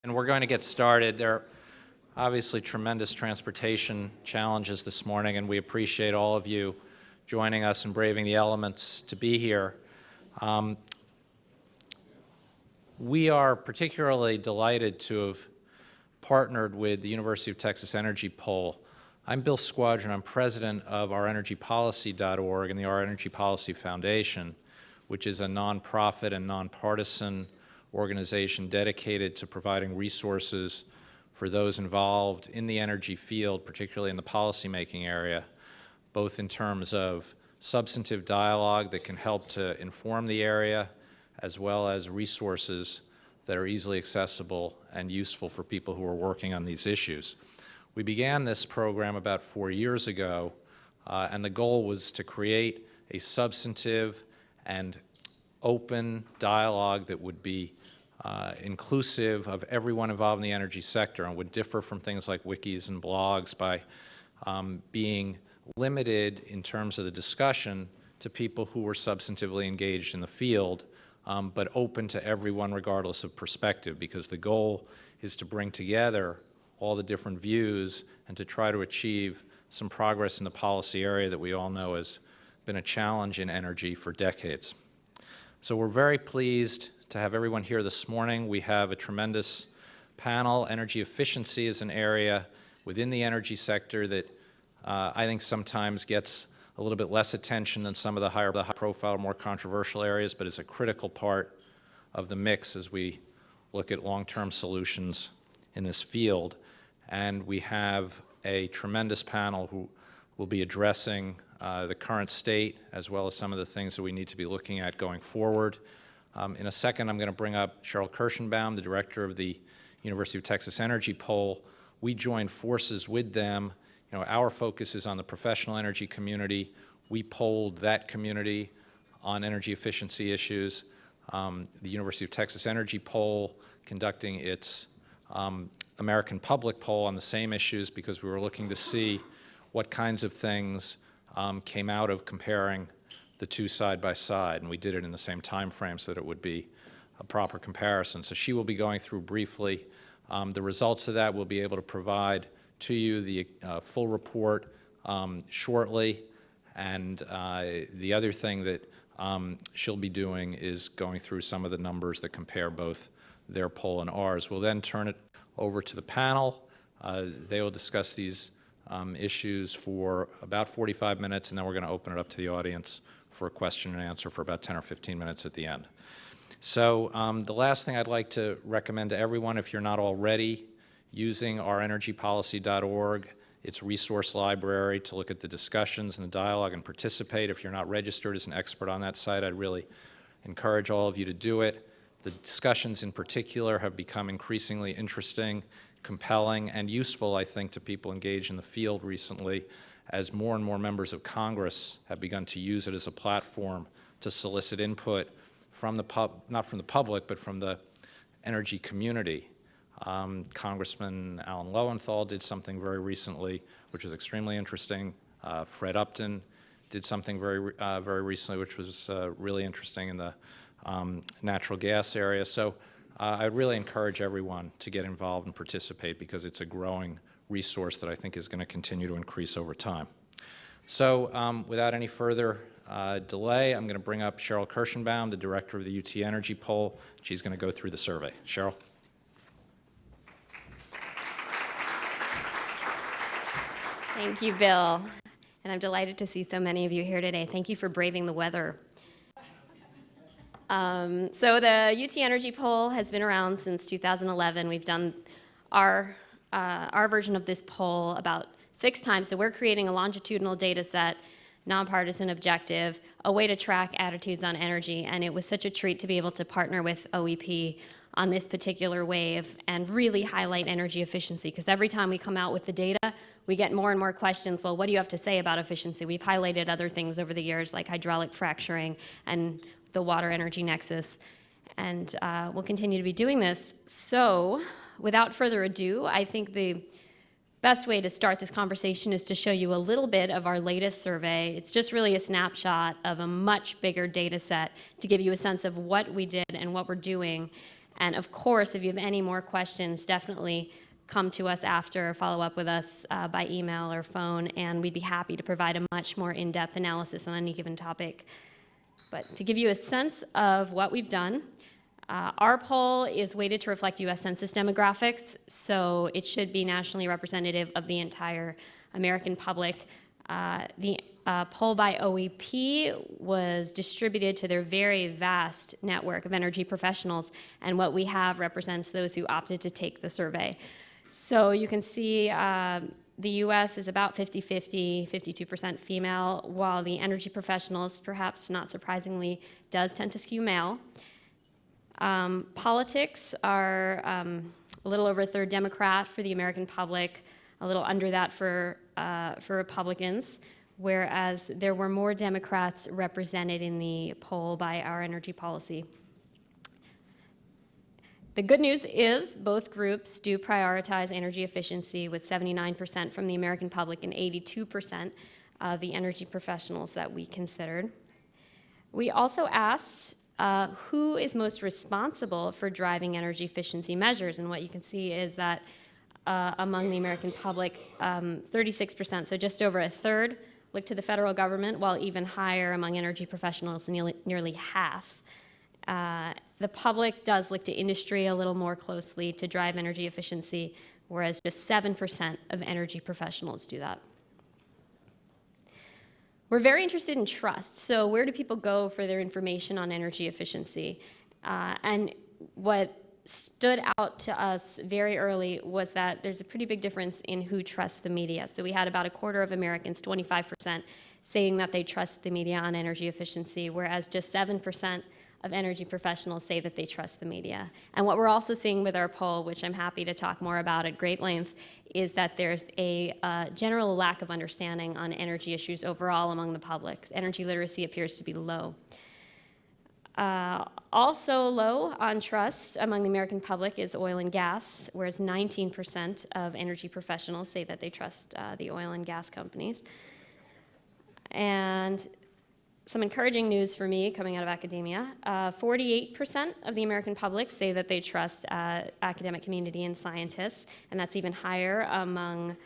And we're going to get started. There are obviously tremendous transportation challenges this morning, and we appreciate all of you joining us and braving the elements to be here. We are particularly delighted to have partnered with the University of Texas Energy Poll. I'm Bill Squadron. I'm president of OurEnergyPolicy.org and the Our Energy Policy Foundation, which is a nonprofit and nonpartisan organization dedicated to providing resources for those involved in the energy field, particularly in the policymaking area, both in terms of substantive dialogue that can help to inform the area, as well as resources that are easily accessible and useful for people who are working on these issues. We began this program about 4 years ago, and the goal was to create a substantive and open dialogue that would be inclusive of everyone involved in the energy sector and would differ from things like wikis and blogs by being limited in terms of the discussion to people who were substantively engaged in the field, but open to everyone regardless of perspective, because the goal is to bring together all the different views and to try to achieve some progress in the policy area that we all know has been a challenge in energy for decades. So we're very pleased to have everyone here this morning. We have a tremendous panel. Energy efficiency is an area within the energy sector that I think sometimes gets a little bit less attention than some of the higher profile, more controversial areas, but is a critical part of the mix as we look at long-term solutions in this field. And we have a tremendous panel who will be addressing the current state as well as some of the things that we need to be looking at going forward. In a second, I'm going to bring up Cheryl Kirschenbaum, the director of the University of Texas Energy Poll. We joined forces with them. You know, our focus is on the professional energy community. We polled that community on energy efficiency issues. The University of Texas Energy Poll conducting its American public poll on the same issues because we were looking to see what kinds of things came out of comparing the two side by side, and we did it in the same time frame so that it would be a proper comparison. So she will be going through briefly the results of that. We'll be able to provide to you the full report shortly, and the other thing that she'll be doing is going through some of the numbers that compare both their poll and ours. We'll then turn it over to the panel. They will discuss these issues for about 45 minutes, and then we're going to open it up to the audience for a question and answer for about 10 or 15 minutes at the end. So the last thing I'd like to recommend to everyone, if you're not already using OurEnergyPolicy.org, its resource library to look at the discussions and the dialogue and participate. If you're not registered as an expert on that site, I'd really encourage all of you to do it. The discussions in particular have become increasingly interesting, compelling, and useful, I think, to people engaged in the field recently, as more and more members of Congress have begun to use it as a platform to solicit input from the not from the public, but from the energy community. Congressman Alan Lowenthal did something very recently, which was extremely interesting. Fred Upton did something very recently, which was really interesting in the natural gas area. So I really encourage everyone to get involved and participate because it's a growing resource that I think is going to continue to increase over time. So without any further delay, I'm going to bring up Cheryl Kirschenbaum, the director of the UT Energy Poll. She's going to go through the survey. Cheryl. Thank you, Bill. And I'm delighted to see so many of you here today. Thank you for braving the weather. So the UT Energy Poll has been around since 2011. We've done our version of this poll about 6 times. So we're creating a longitudinal data set, nonpartisan, objective, a way to track attitudes on energy. And it was such a treat to be able to partner with OEP on this particular wave and really highlight energy efficiency. Because every time we come out with the data, we get more and more questions. Well, what do you have to say about efficiency? We've highlighted other things over the years like hydraulic fracturing and the water energy nexus. And we'll continue to be doing this. So without further ado, I think the best way to start this conversation is to show you a little bit of our latest survey. It's just really a snapshot of a much bigger data set to give you a sense of what we did and what we're doing. And of course, if you have any more questions, definitely come to us after, follow up with us by email or phone, and we'd be happy to provide a much more in-depth analysis on any given topic. But to give you a sense of what we've done, our poll is weighted to reflect U.S. Census demographics, so it should be nationally representative of the entire American public. The poll by OEP was distributed to their very vast network of energy professionals, and what we have represents those who opted to take the survey. So you can see the U.S. is about 50-50, 52% female, while the energy professionals, perhaps not surprisingly, does tend to skew male. Politics are a little over a third Democrat for the American public, a little under that for Republicans, whereas there were more Democrats represented in the poll by Our Energy Policy. The good news is both groups do prioritize energy efficiency, with 79% from the American public and 82% of the energy professionals that we considered. We also asked who is most responsible for driving energy efficiency measures, and what you can see is that among the American public, 36%, so just over a third, look to the federal government, while even higher among energy professionals, nearly half. The public does look to industry a little more closely to drive energy efficiency, whereas just 7% of energy professionals do that. We're very interested in trust. So where do people go for their information on energy efficiency? And what stood out to us very early was that there's a pretty big difference in who trusts the media. So we had about a quarter of Americans, 25%, saying that they trust the media on energy efficiency, whereas just 7% of energy professionals say that they trust the media. And what we're also seeing with our poll, which I'm happy to talk more about at great length, is that there's a general lack of understanding on energy issues overall among the public. Energy literacy appears to be low. Also low on trust among the American public is oil and gas, whereas 19% of energy professionals say that they trust the oil and gas companies. And some encouraging news for me coming out of academia, 48% of the American public say that they trust academic community and scientists, and that's even higher among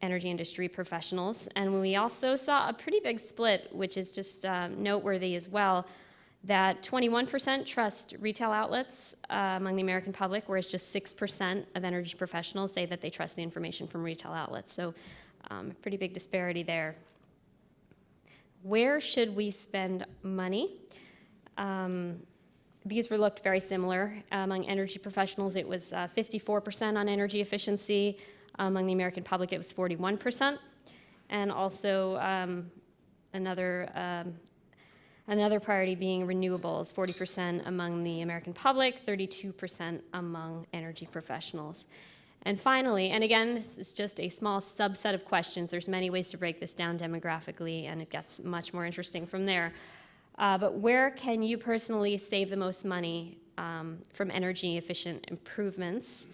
energy industry professionals. And we also saw a pretty big split, which is just noteworthy as well, that 21% trust retail outlets among the American public, whereas just 6% of energy professionals say that they trust the information from retail outlets. So a pretty big disparity there. Where should we spend money? These were looked very similar. Among energy professionals, it was 54% on energy efficiency. Among the American public, it was 41%. And also another priority being renewables, 40% among the American public, 32% among energy professionals. And finally, and again, this is just a small subset of questions. There's many ways to break this down demographically, and it gets much more interesting from there. But where can you personally save the most money from energy efficient improvements?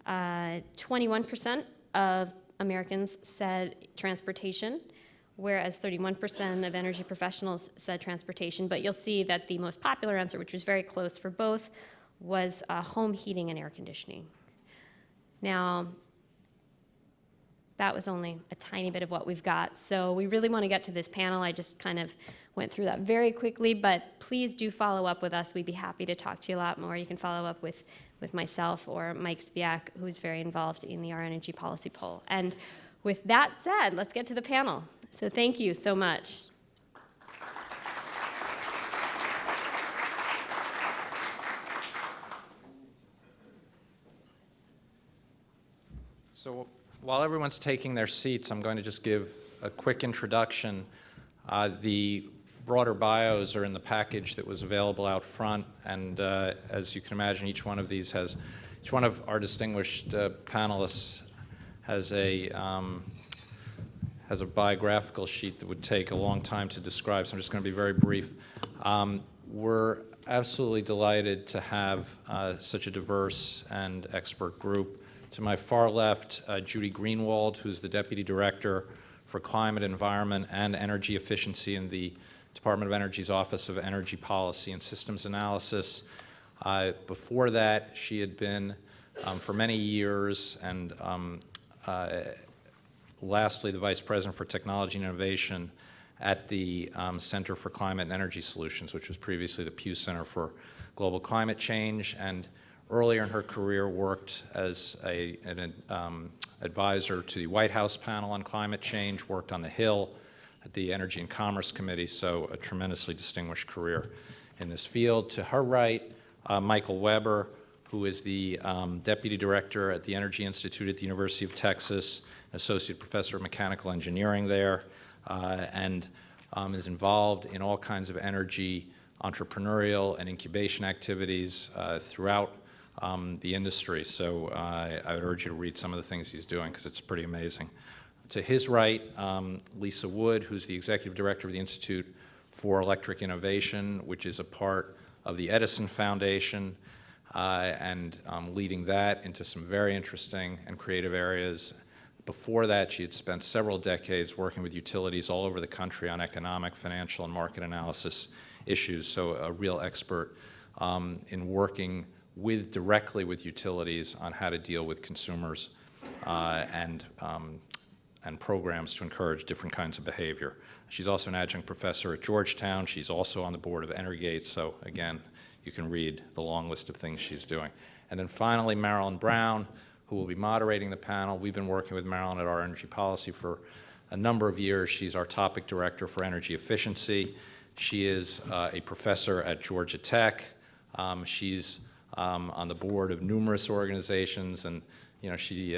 21% of Americans said transportation, whereas 31% of energy professionals said transportation. But you'll see that the most popular answer, which was very close for both, was home heating and air conditioning. Now, that was only a tiny bit of what we've got. So we really want to get to this panel. I just kind of went through that very quickly, but please do follow up with us. We'd be happy to talk to you a lot more. You can follow up with myself or Mike Spiak, who's very involved in the Our Energy Policy poll. And with that said, let's get to the panel. So thank you so much. So while everyone's taking their seats, I'm going to just give a quick introduction. The broader bios are in the package that was available out front, and as you can imagine, each one of our distinguished panelists has a biographical sheet that would take a long time to describe, so I'm just going to be very brief. We're absolutely delighted to have such a diverse and expert group. To my far left, Judy Greenwald, who's the Deputy Director for Climate, Environment, and Energy Efficiency in the Department of Energy's Office of Energy Policy and Systems Analysis. Before that, she had been for many years, and lastly, the Vice President for Technology and Innovation at the Center for Climate and Energy Solutions, which was previously the Pew Center for Global Climate Change, and earlier in her career worked as an advisor to the White House panel on climate change, worked on the Hill at the Energy and Commerce Committee, so a tremendously distinguished career in this field. To her right, Michael Weber, who is the Deputy Director at the Energy Institute at the University of Texas, Associate Professor of Mechanical Engineering there, and is involved in all kinds of energy entrepreneurial and incubation activities throughout the industry. So I would urge you to read some of the things he's doing because it's pretty amazing. To his right, Lisa Wood, who's the Executive Director of the Institute for Electric Innovation, which is a part of the Edison Foundation, and leading that into some very interesting and creative areas. Before that, she had spent several decades working with utilities all over the country on economic, financial, and market analysis issues, so a real expert in working directly with utilities on how to deal with consumers and programs to encourage different kinds of behavior. She's also an adjunct professor at Georgetown. She's also on the board of Energate, so again, you can read the long list of things she's doing. And then finally, Marilyn Brown, who will be moderating the panel. We've been working with Marilyn at Our Energy Policy for a number of years. She's our topic director for energy efficiency. She is a professor at Georgia Tech. She's on the board of numerous organizations, and she's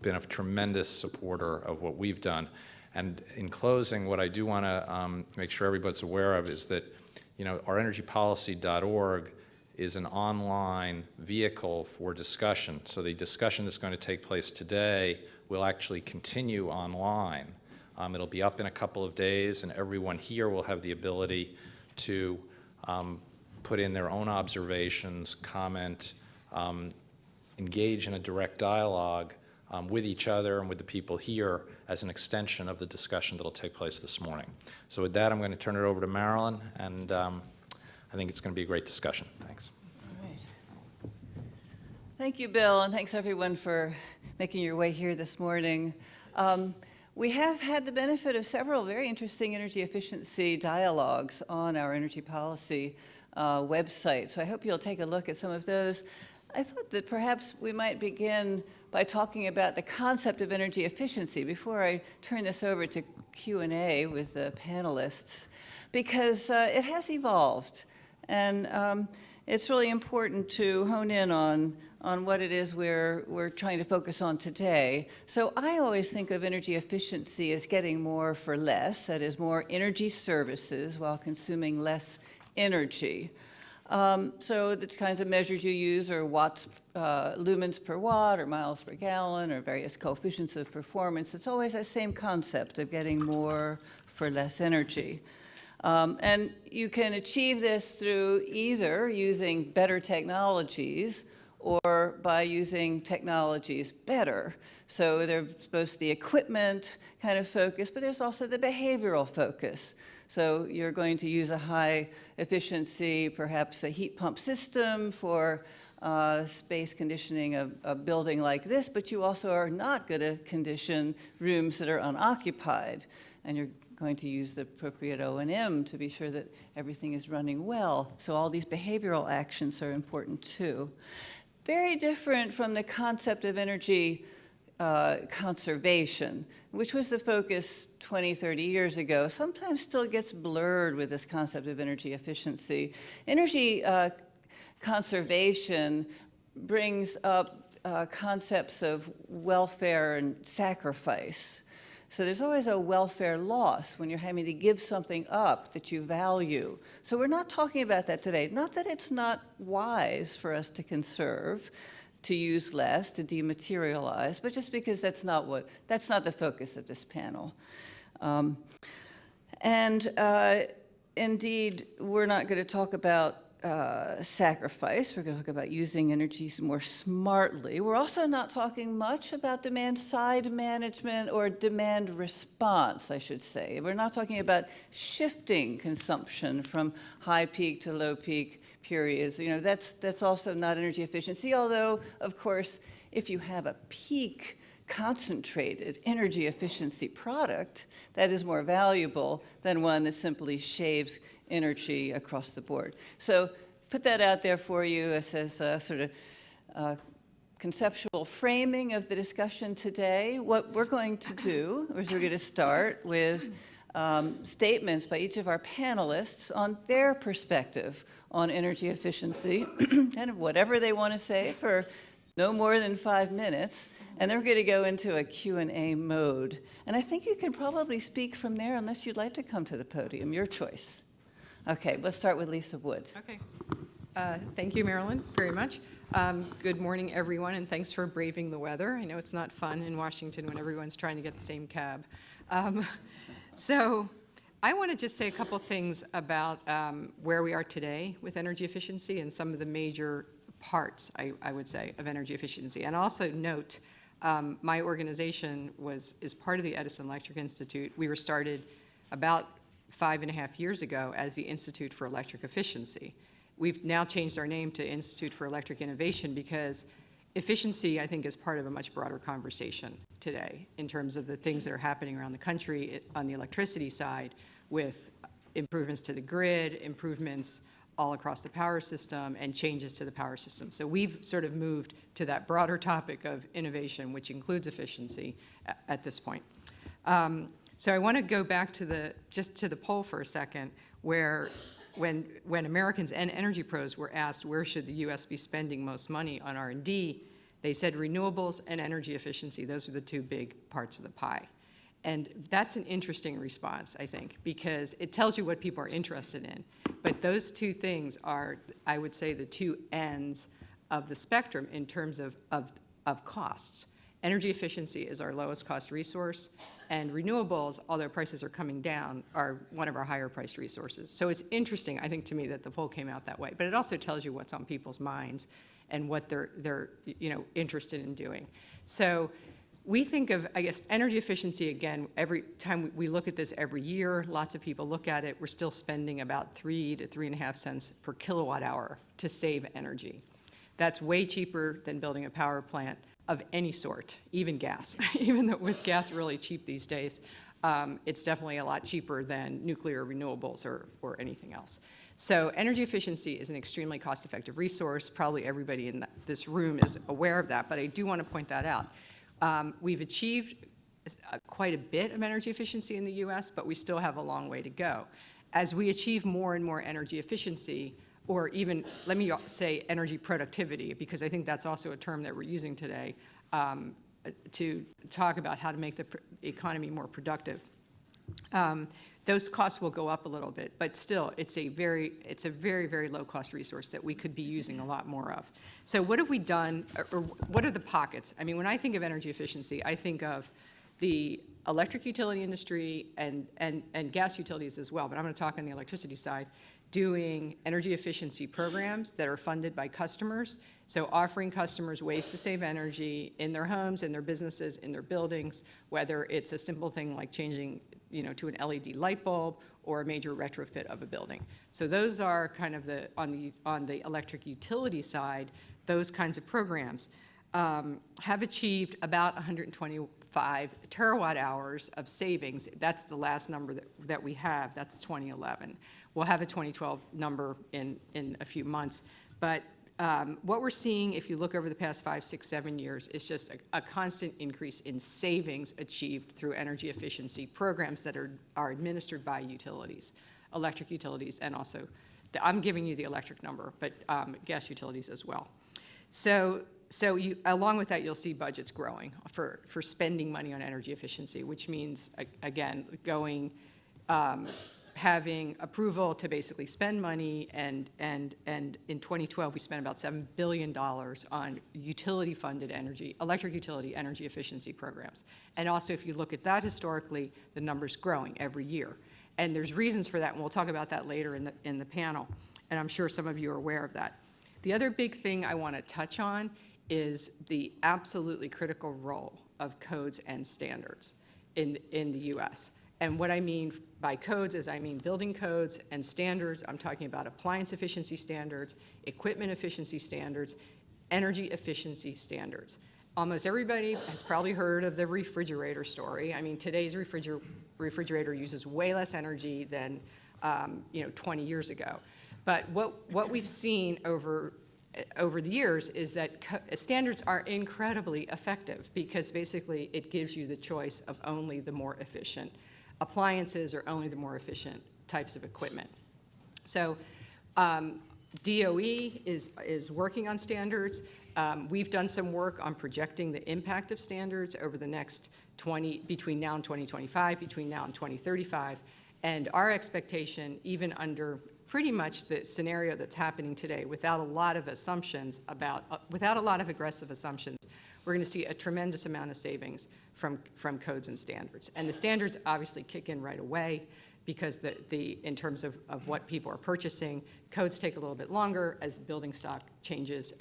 been a tremendous supporter of what we've done. And in closing, what I do want to make sure everybody's aware of is that OurEnergyPolicy.org is an online vehicle for discussion. So the discussion that's going to take place today will actually continue online. It'll be up in a couple of days, and everyone here will have the ability to put in their own observations, comment, engage in a direct dialogue with each other and with the people here as an extension of the discussion that'll take place this morning. So with that, I'm going to turn it over to Marilyn, and I think it's going to be a great discussion. Thanks. All right. Thank you, Bill, and thanks everyone for making your way here this morning. We have had the benefit of several very interesting energy efficiency dialogues on our energy policy website, so I hope you'll take a look at some of those. I thought that perhaps we might begin by talking about the concept of energy efficiency before I turn this over to Q&A with the panelists, because it has evolved, and it's really important to hone in on what it is we're trying to focus on today. So I always think of energy efficiency as getting more for less, that is more energy services while consuming less energy. So the kinds of measures you use are watts, lumens per watt, or miles per gallon, or various coefficients of performance. It's always that same concept of getting more for less energy. And you can achieve this through either using better technologies or by using technologies better. So there's both the equipment kind of focus, but there's also the behavioral focus. So you're going to use a high efficiency, perhaps a heat pump system for space conditioning a building like this, but you also are not going to condition rooms that are unoccupied. And you're going to use the appropriate O&M to be sure that everything is running well. So all these behavioral actions are important too. Very different from the concept of energy conservation, which was the focus 20, 30 years ago, sometimes still gets blurred with this concept of energy efficiency. Energy conservation brings up concepts of welfare and sacrifice. So there's always a welfare loss when you're having to give something up that you value. So we're not talking about that today. Not that it's not wise for us to conserve, to use less, to dematerialize, but just because that's not the focus of this panel. Indeed, we're not going to talk about sacrifice. We're going to talk about using energy more smartly. We're also not talking much about demand side management or demand response, I should say. We're not talking about shifting consumption from high peak to low peak periods. You know, that's also not energy efficiency, although, of course, if you have a peak concentrated energy efficiency product, that is more valuable than one that simply shaves energy across the board. So put that out there for you as a sort of conceptual framing of the discussion today. What we're going to do is we're going to start with statements by each of our panelists on their perspective on energy efficiency, and whatever they want to say for no more than 5 minutes. And then we're going to go into a Q&A mode. And I think you can probably speak from there unless you'd like to come to the podium, your choice. Okay, let's start with Lisa Wood. Okay. Thank you, Marilyn, very much. Good morning, everyone, and thanks for braving the weather. I know it's not fun in Washington when everyone's trying to get the same cab. So I want to just say a couple things about where we are today with energy efficiency and some of the major parts, I would say, of energy efficiency. And also note, my organization is part of the Edison Electric Institute. We were started about 5.5 years ago as the Institute for Electric Efficiency. We've now changed our name to Institute for Electric Innovation because efficiency, I think, is part of a much broader conversation today in terms of the things that are happening around the country on the electricity side with improvements to the grid, improvements all across the power system, and changes to the power system. So we've sort of moved to that broader topic of innovation, which includes efficiency at this point. So I want to go back to just to the poll for a second, where when Americans and energy pros were asked where should the U.S. be spending most money on R&D, they said renewables and energy efficiency. Those are the two big parts of the pie. And that's an interesting response, I think, because it tells you what people are interested in. But those two things are, I would say, the two ends of the spectrum in terms of costs. Energy efficiency is our lowest cost resource, and renewables, although prices are coming down, are one of our higher priced resources. So it's interesting, I think, to me that the poll came out that way. But it also tells you what's on people's minds and what they're interested in doing. So we think of, I guess, energy efficiency, again, every time we look at this every year, lots of people look at it, we're still spending about 3 to 3.5 cents per kilowatt hour to save energy. That's way cheaper than building a power plant of any sort, even gas. Even though with gas really cheap these days, it's definitely a lot cheaper than nuclear, renewables, or anything else. So energy efficiency is an extremely cost-effective resource. Probably everybody in this room is aware of that, but I do want to point that out. We've achieved quite a bit of energy efficiency in the US, but we still have a long way to go. As we achieve more and more energy efficiency, or even, let me say, energy productivity, because I think that's also a term that we're using today to talk about how to make the economy more productive. Those costs will go up a little bit, but still, it's a very, very low-cost resource that we could be using a lot more of. So what have we done, or what are the pockets? I mean, when I think of energy efficiency, I think of the electric utility industry and gas utilities as well, but I'm going to talk on the electricity side, doing energy efficiency programs that are funded by customers, so offering customers ways to save energy in their homes, in their businesses, in their buildings, whether it's a simple thing like changing to an LED light bulb or a major retrofit of a building. So those are kind of on the electric utility side, those kinds of programs have achieved about 125 terawatt hours of savings. That's the last number that we have. That's 2011. We'll have a 2012 number in a few months. But what we're seeing, if you look over the past 5, 6, 7 years, is just a constant increase in savings achieved through energy efficiency programs that are administered by utilities, electric utilities, and also, I'm giving you the electric number, but gas utilities as well. So along with that, you'll see budgets growing for spending money on energy efficiency, which means, again, having approval to basically spend money, and in 2012 we spent about $7 billion on utility-funded electric utility energy efficiency programs. And also, if you look at that historically, the number's growing every year. And there's reasons for that, and we'll talk about that later in the panel. and I'm sure some of you are aware of that. The other big thing I want to touch on is the absolutely critical role of codes and standards in the U.S. And what I mean by codes is I mean building codes and standards. I'm talking about appliance efficiency standards, equipment efficiency standards, energy efficiency standards. Almost everybody has probably heard of the refrigerator story. I mean, today's refrigerator uses way less energy than 20 years ago. But what we've seen over the years is that standards are incredibly effective because basically it gives you the choice of only the more efficient appliances or only the more efficient types of equipment. So DOE is working on standards. We've done some work on projecting the impact of standards over the next between now and 2025, between now and 2035. And our expectation, even under pretty much the scenario that's happening today, without a lot of assumptions without a lot of aggressive assumptions, we're going to see a tremendous amount of savings from codes and standards. And the standards obviously kick in right away because in terms of what people are purchasing, codes take a little bit longer as building stock changes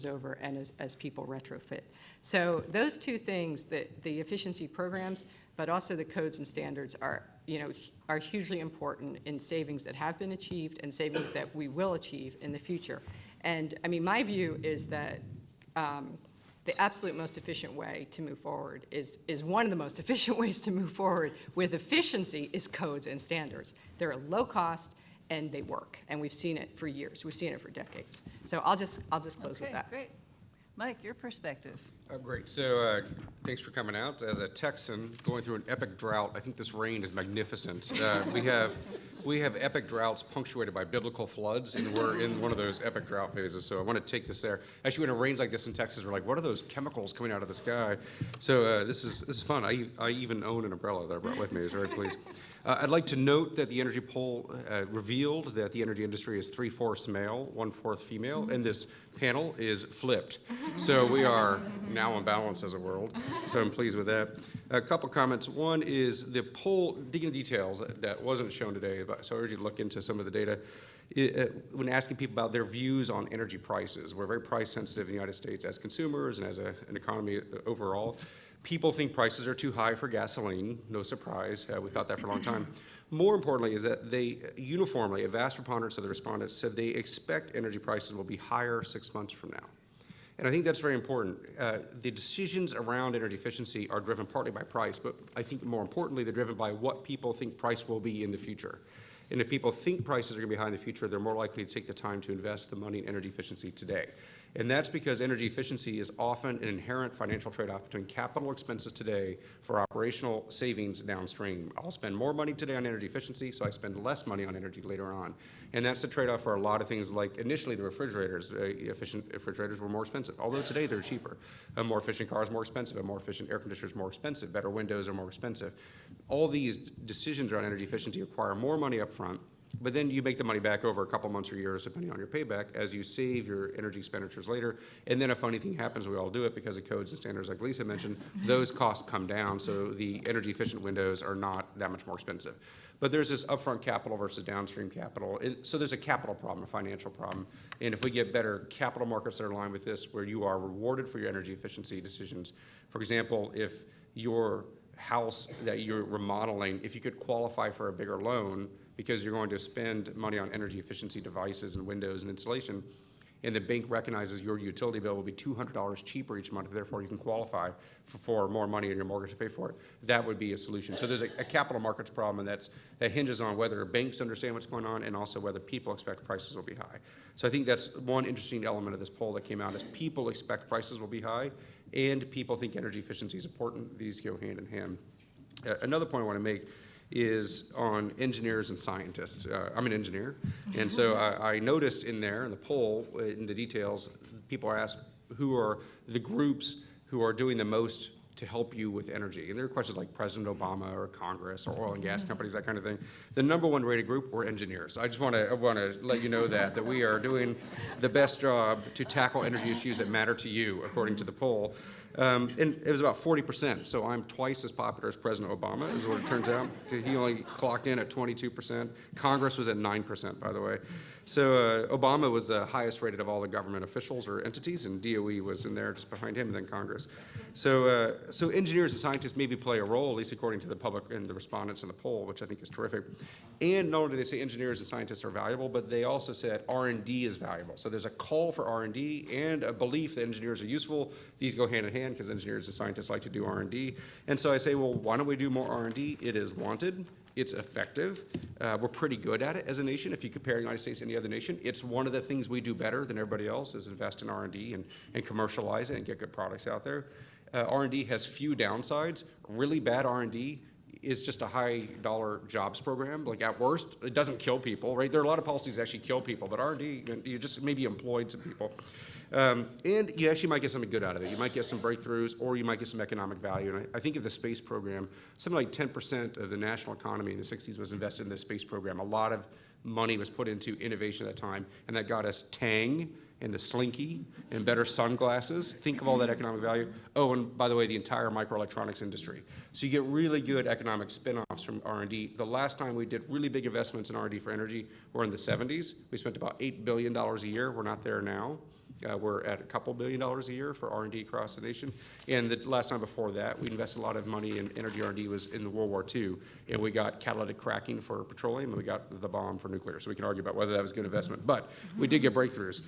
over and as people retrofit. So those two things, the efficiency programs, but also the codes and standards are hugely important in savings that have been achieved and savings that we will achieve in the future. And I mean, my view is that the absolute most efficient way to move forward is one of the most efficient ways to move forward with efficiency is codes and standards. They're low cost and they work, and we've seen it for years. We've seen it for decades. So I'll just close with that. Great. Mike, your perspective. Great. So thanks for coming out. As a Texan going through an epic drought, I think this rain is magnificent. We have epic droughts punctuated by biblical floods, and we're in one of those epic drought phases. So I want to take this there. Actually, when it rains like this in Texas, we're like, what are those chemicals coming out of the sky? So this is fun. I even own an umbrella that I brought with me. I was very pleased. I'd like to note that the energy poll revealed that the energy industry is 3/4 male, 1/4 female, and this panel is flipped. So we are now in balance as a world. So I'm pleased with that. A couple comments. One is the poll, digging into details that wasn't shown today, so I urge you to look into some of the data. When asking people about their views on energy prices, we're very price sensitive in the United States as consumers and as an economy overall. People think prices are too high for gasoline. No surprise. We thought that for a long time. More importantly is that they uniformly, a vast preponderance of the respondents said they expect energy prices will be higher 6 months from now. And I think that's very important. The decisions around energy efficiency are driven partly by price, but I think more importantly, they're driven by what people think price will be in the future. And if people think prices are going to be high in the future, they're more likely to take the time to invest the money in energy efficiency today. And that's because energy efficiency is often an inherent financial trade-off between capital expenses today for operational savings downstream. I'll spend more money today on energy efficiency, so I spend less money on energy later on. And that's the trade-off for a lot of things, like initially the refrigerators. Efficient refrigerators were more expensive, although today they're cheaper. A more efficient car is more expensive. A more efficient air conditioner is more expensive. Better windows are more expensive. All these decisions around energy efficiency require more money up front, but then you make the money back over a couple months or years, depending on your payback, as you save your energy expenditures later. And then a funny thing happens, we all do it because of codes and standards, like Lisa mentioned, those costs come down, so the energy efficient windows are not that much more expensive. But there's this upfront capital versus downstream capital. So there's a capital problem, a financial problem. And if we get better capital markets that are aligned with this, where you are rewarded for your energy efficiency decisions, for example, if your house that you're remodeling, if you could qualify for a bigger loan, because you're going to spend money on energy efficiency devices and windows and insulation, and the bank recognizes your utility bill will be $200 cheaper each month, therefore you can qualify for more money in your mortgage to pay for it, that would be a solution. So there's a capital markets problem, and that hinges on whether banks understand what's going on and also whether people expect prices will be high. So I think that's one interesting element of this poll that came out, is people expect prices will be high, and people think energy efficiency is important. These go hand in hand. Another point I want to make is on engineers and scientists. I'm an engineer, and so I noticed in there, in the poll, in the details, people are asked who are the groups who are doing the most to help you with energy. And there are questions like President Obama or Congress or oil and gas companies, that kind of thing. The number one rated group were engineers. I just want to let you know that we are doing the best job to tackle energy issues that matter to you, according to the poll. And it was about 40%, so I'm twice as popular as President Obama, is what it turns out. He only clocked in at 22%. Congress was at 9%, by the way. So Obama was the highest rated of all the government officials or entities, and DOE was in there just behind him, and then Congress. So, so engineers and scientists maybe play a role, at least according to the public and the respondents in the poll, which I think is terrific. And not only do they say engineers and scientists are valuable, but they also said R&D is valuable. So there's a call for R&D and a belief that engineers are useful. These go hand in hand because engineers and scientists like to do R&D. And so I say, well, why don't we do more R&D? It is wanted. It's effective. We're pretty good at it as a nation. If you compare the United States to any other nation, it's one of the things we do better than everybody else is invest in R&D and commercialize it and get good products out there. R&D has few downsides. Really bad R&D is just a high dollar jobs program. Like at worst, it doesn't kill people, right? There are a lot of policies that actually kill people, but R&D, you just maybe employed some people. And you actually might get something good out of it. You might get some breakthroughs, or you might get some economic value. And I think of the space program, something like 10% of the national economy in the 60s was invested in the space program. A lot of money was put into innovation at that time, and that got us Tang and the Slinky and better sunglasses. Think of all that economic value. Oh, and by the way, the entire microelectronics industry. So you get really good economic spin-offs from R&D. The last time we did really big investments in R&D for energy were in the 70s. We spent about $8 billion a year. We're not there now. We're at a couple $2 billion a year for R&D across the nation. And the last time before that, we invested a lot of money in energy R&D was in the World War II. And we got catalytic cracking for petroleum, and we got the bomb for nuclear. So we can argue about whether that was a good investment. But we did get breakthroughs.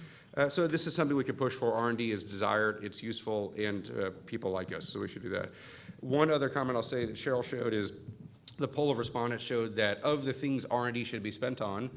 So this is something we can push for. R&D is desired, it's useful, and people like us, so we should do that. One other comment I'll say that Cheryl showed is the poll of respondents showed that of the things R&D should be spent on,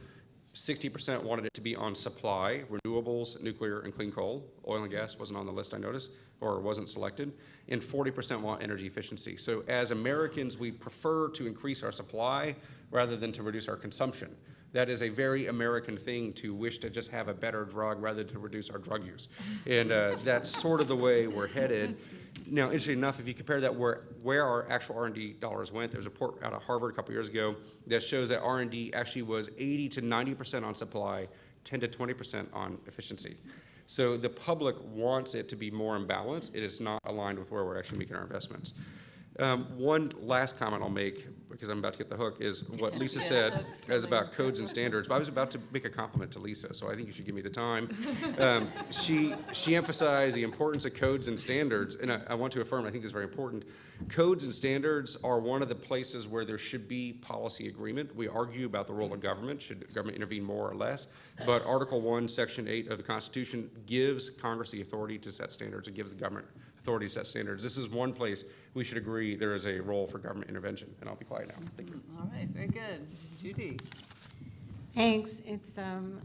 60% wanted it to be on supply, renewables, nuclear, and clean coal. Oil and gas wasn't on the list, I noticed, or wasn't selected. And 40% want energy efficiency. So as Americans, we prefer to increase our supply rather than to reduce our consumption. That is a very American thing to wish to just have a better drug rather than to reduce our drug use. And that's sort of the way we're headed. Now, interestingly enough, if you compare that where our actual R&D dollars went, there was a report out of Harvard a couple years ago that shows that R&D actually was 80 to 90% on supply, 10 to 20% on efficiency. So the public wants it to be more in balance. It is not aligned with where we're actually making our investments. One last comment I'll make, because I'm about to get the hook, is what Lisa said is about codes and standards. But I was about to make a compliment to Lisa, so I think you should give me the time. She emphasized the importance of codes and standards, and I want to affirm, I think this is very important. Codes and standards are one of the places where there should be policy agreement. We argue about the role of government. Should government intervene more or less? But Article 1, Section 8 of the Constitution gives Congress the authority to set standards. It gives the government authority to set standards. This is one place we should agree there is a role for government intervention. And I'll be quiet now. Thank you. All right, very good. Judy. Thanks. It's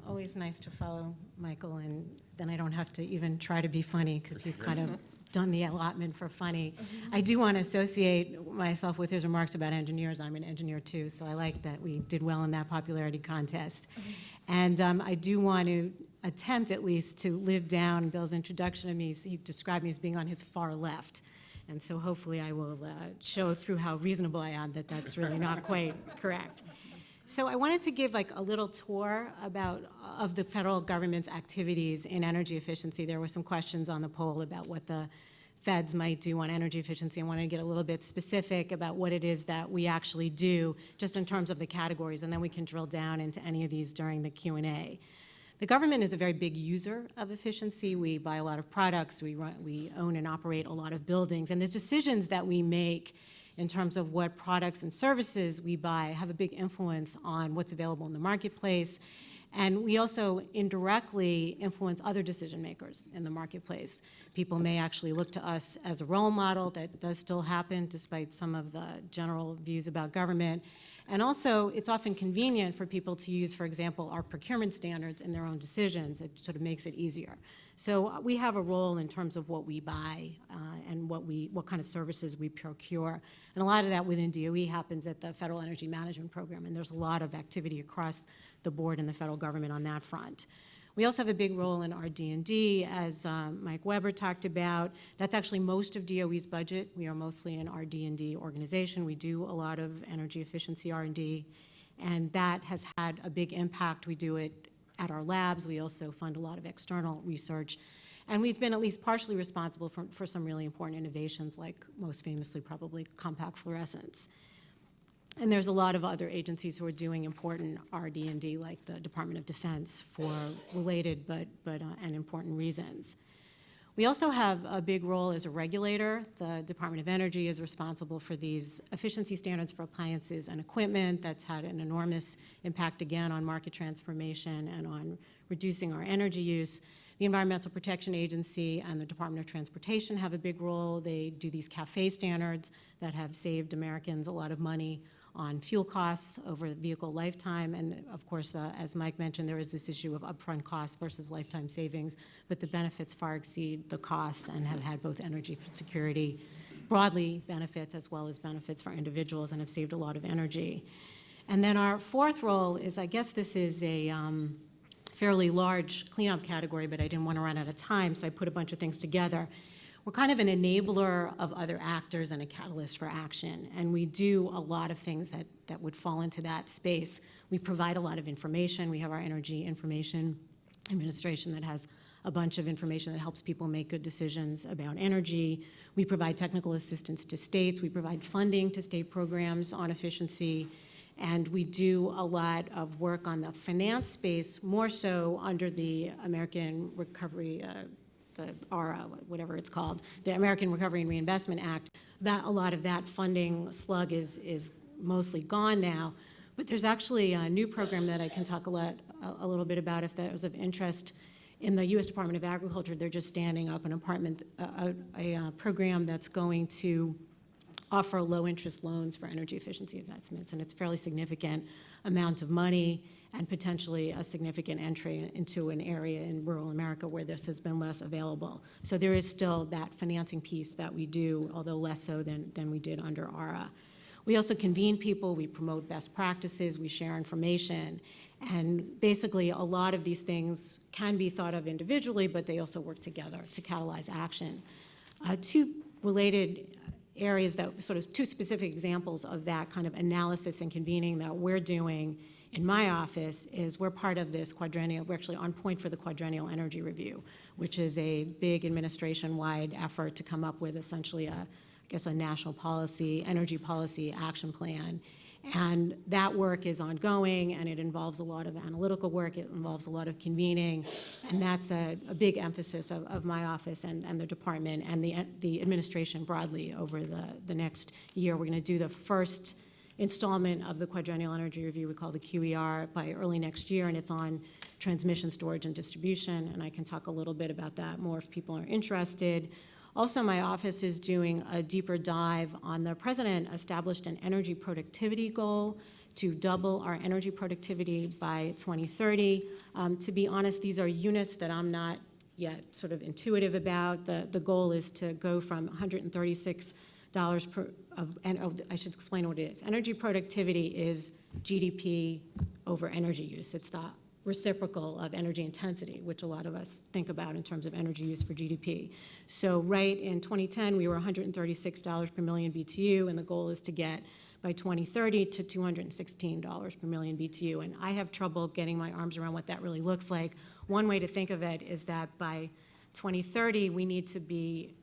always nice to follow Michael, and then I don't have to even try to be funny because he's kind of done the allotment for funny. I do want to associate myself with his remarks about engineers. I'm an engineer too, so I like that we did well in that popularity contest. And I do want to attempt at least to live down Bill's introduction of me. He described me as being on his far left. And so hopefully I will show through how reasonable I am that that's really not quite correct. So I wanted to give like a little tour of the federal government's activities in energy efficiency. There were some questions on the poll about what the feds might do on energy efficiency. I wanted to get a little bit specific about what it is that we actually do, just in terms of the categories, and then we can drill down into any of these during the Q&A. The government is a very big user of efficiency. We buy a lot of products, we own and operate a lot of buildings, and the decisions that we make in terms of what products and services we buy have a big influence on what's available in the marketplace. And we also indirectly influence other decision makers in the marketplace. People may actually look to us as a role model. That does still happen despite some of the general views about government. And also, it's often convenient for people to use, for example, our procurement standards in their own decisions. It sort of makes it easier. So we have a role in terms of what we buy and what kind of services we procure. And a lot of that within DOE happens at the Federal Energy Management Program, and there's a lot of activity across the board in the federal government on that front. We also have a big role in RD&D, as Mike Weber talked about. That's actually most of DOE's budget. We are mostly an RD&D organization. We do a lot of energy efficiency R&D, and that has had a big impact. We do it at our labs. We also fund a lot of external research. And we've been at least partially responsible for some really important innovations, like most famously probably compact fluorescence. And there's a lot of other agencies who are doing important RD&D, like the Department of Defense, for related and important reasons. We also have a big role as a regulator. The Department of Energy is responsible for these efficiency standards for appliances and equipment. That's had an enormous impact, again, on market transformation and on reducing our energy use. The Environmental Protection Agency and the Department of Transportation have a big role. They do these CAFE standards that have saved Americans a lot of money on fuel costs over the vehicle lifetime. And of course, as Mike mentioned, there is this issue of upfront costs versus lifetime savings, but the benefits far exceed the costs and have had both energy security, broadly benefits, as well as benefits for individuals, and have saved a lot of energy. And then our fourth role is, I guess this is a fairly large cleanup category, but I didn't want to run out of time, so I put a bunch of things together. We're kind of an enabler of other actors and a catalyst for action, and we do a lot of things that would fall into that space. We provide a lot of information. We have our Energy Information Administration that has a bunch of information that helps people make good decisions about energy. We provide technical assistance to states. We provide funding to state programs on efficiency, and we do a lot of work on the finance space, more so under the American Recovery the ARA, whatever it's called, the American Recovery and Reinvestment Act. That a lot of that funding slug is mostly gone now, but there's actually a new program that I can talk a little bit about if that was of interest. In the U.S. Department of Agriculture, they're just standing up an a program that's going to offer low-interest loans for energy efficiency investments, and it's a fairly significant amount of money and potentially a significant entry into an area in rural America where this has been less available. So there is still that financing piece that we do, although less so than we did under ARA. We also convene people, we promote best practices, we share information, and basically a lot of these things can be thought of individually, but they also work together to catalyze action. Two related areas that sort of two specific examples of that kind of analysis and convening that we're doing in my office is we're part of this quadrennial, we're actually on point for the Quadrennial Energy Review, which is a big administration-wide effort to come up with essentially a national policy, energy policy action plan. And that work is ongoing, and it involves a lot of analytical work, it involves a lot of convening, and that's a big emphasis of my office and the department and the administration broadly over the next year. We're going to do the first installment of the Quadrennial Energy Review we call the QER by early next year, and it's on transmission, storage, and distribution, and I can talk a little bit about that more if people are interested. Also, my office is doing a deeper dive on the president established an energy productivity goal to double our energy productivity by 2030. To be honest, these are units that I'm not yet sort of intuitive about. The goal is to go from $136 I should explain what it is. Energy productivity is GDP over energy use. It's the reciprocal of energy intensity, which a lot of us think about in terms of energy use for GDP. So right in 2010, we were $136 per million BTU, and the goal is to get by 2030 to $216 per million BTU. And I have trouble getting my arms around what that really looks like. One way to think of it is that by 2030, we need to be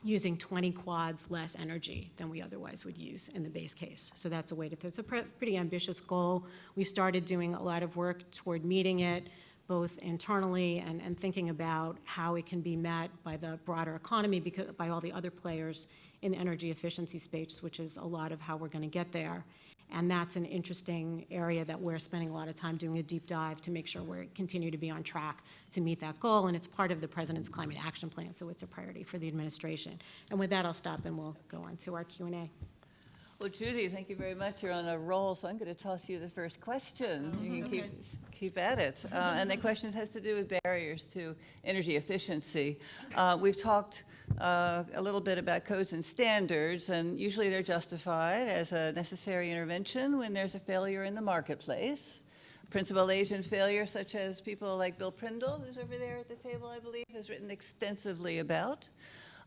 using 20 quads less energy than we otherwise would use in the base case. So that's a way to, it's a pretty ambitious goal. We've started doing a lot of work toward meeting it, both internally and thinking about how it can be met by the broader economy, because by all the other players in the energy efficiency space, which is a lot of how we're going to get there. And that's an interesting area that we're spending a lot of time doing a deep dive to make sure we continue to be on track to meet that goal. And it's part of the President's Climate Action Plan, so it's a priority for the administration. And with that, I'll stop and we'll go on to our Q&A. Well, Judy, thank you very much. You're on a roll, so I'm going to toss you the first question. You can keep at it. And the question has to do with barriers to energy efficiency. We've talked a little bit about codes and standards, and usually they're justified as a necessary intervention when there's a failure in the marketplace. Principal agent failure, such as people like Bill Prindle, who's over there at the table, I believe, has written extensively about.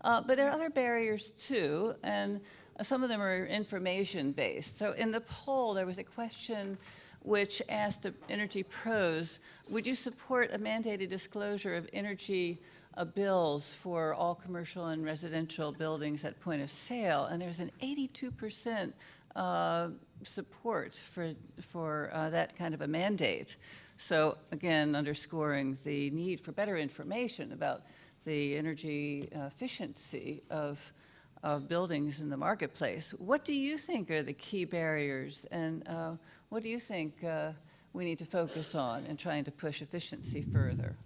But there are other barriers too, and some of them are information-based. So in the poll, there was a question which asked the energy pros, would you support a mandated disclosure of energy bills for all commercial and residential buildings at point of sale, and there's an 82% support for that kind of a mandate. So again, underscoring the need for better information about the energy efficiency of buildings in the marketplace. What do you think are the key barriers, and what do you think we need to focus on in trying to push efficiency further?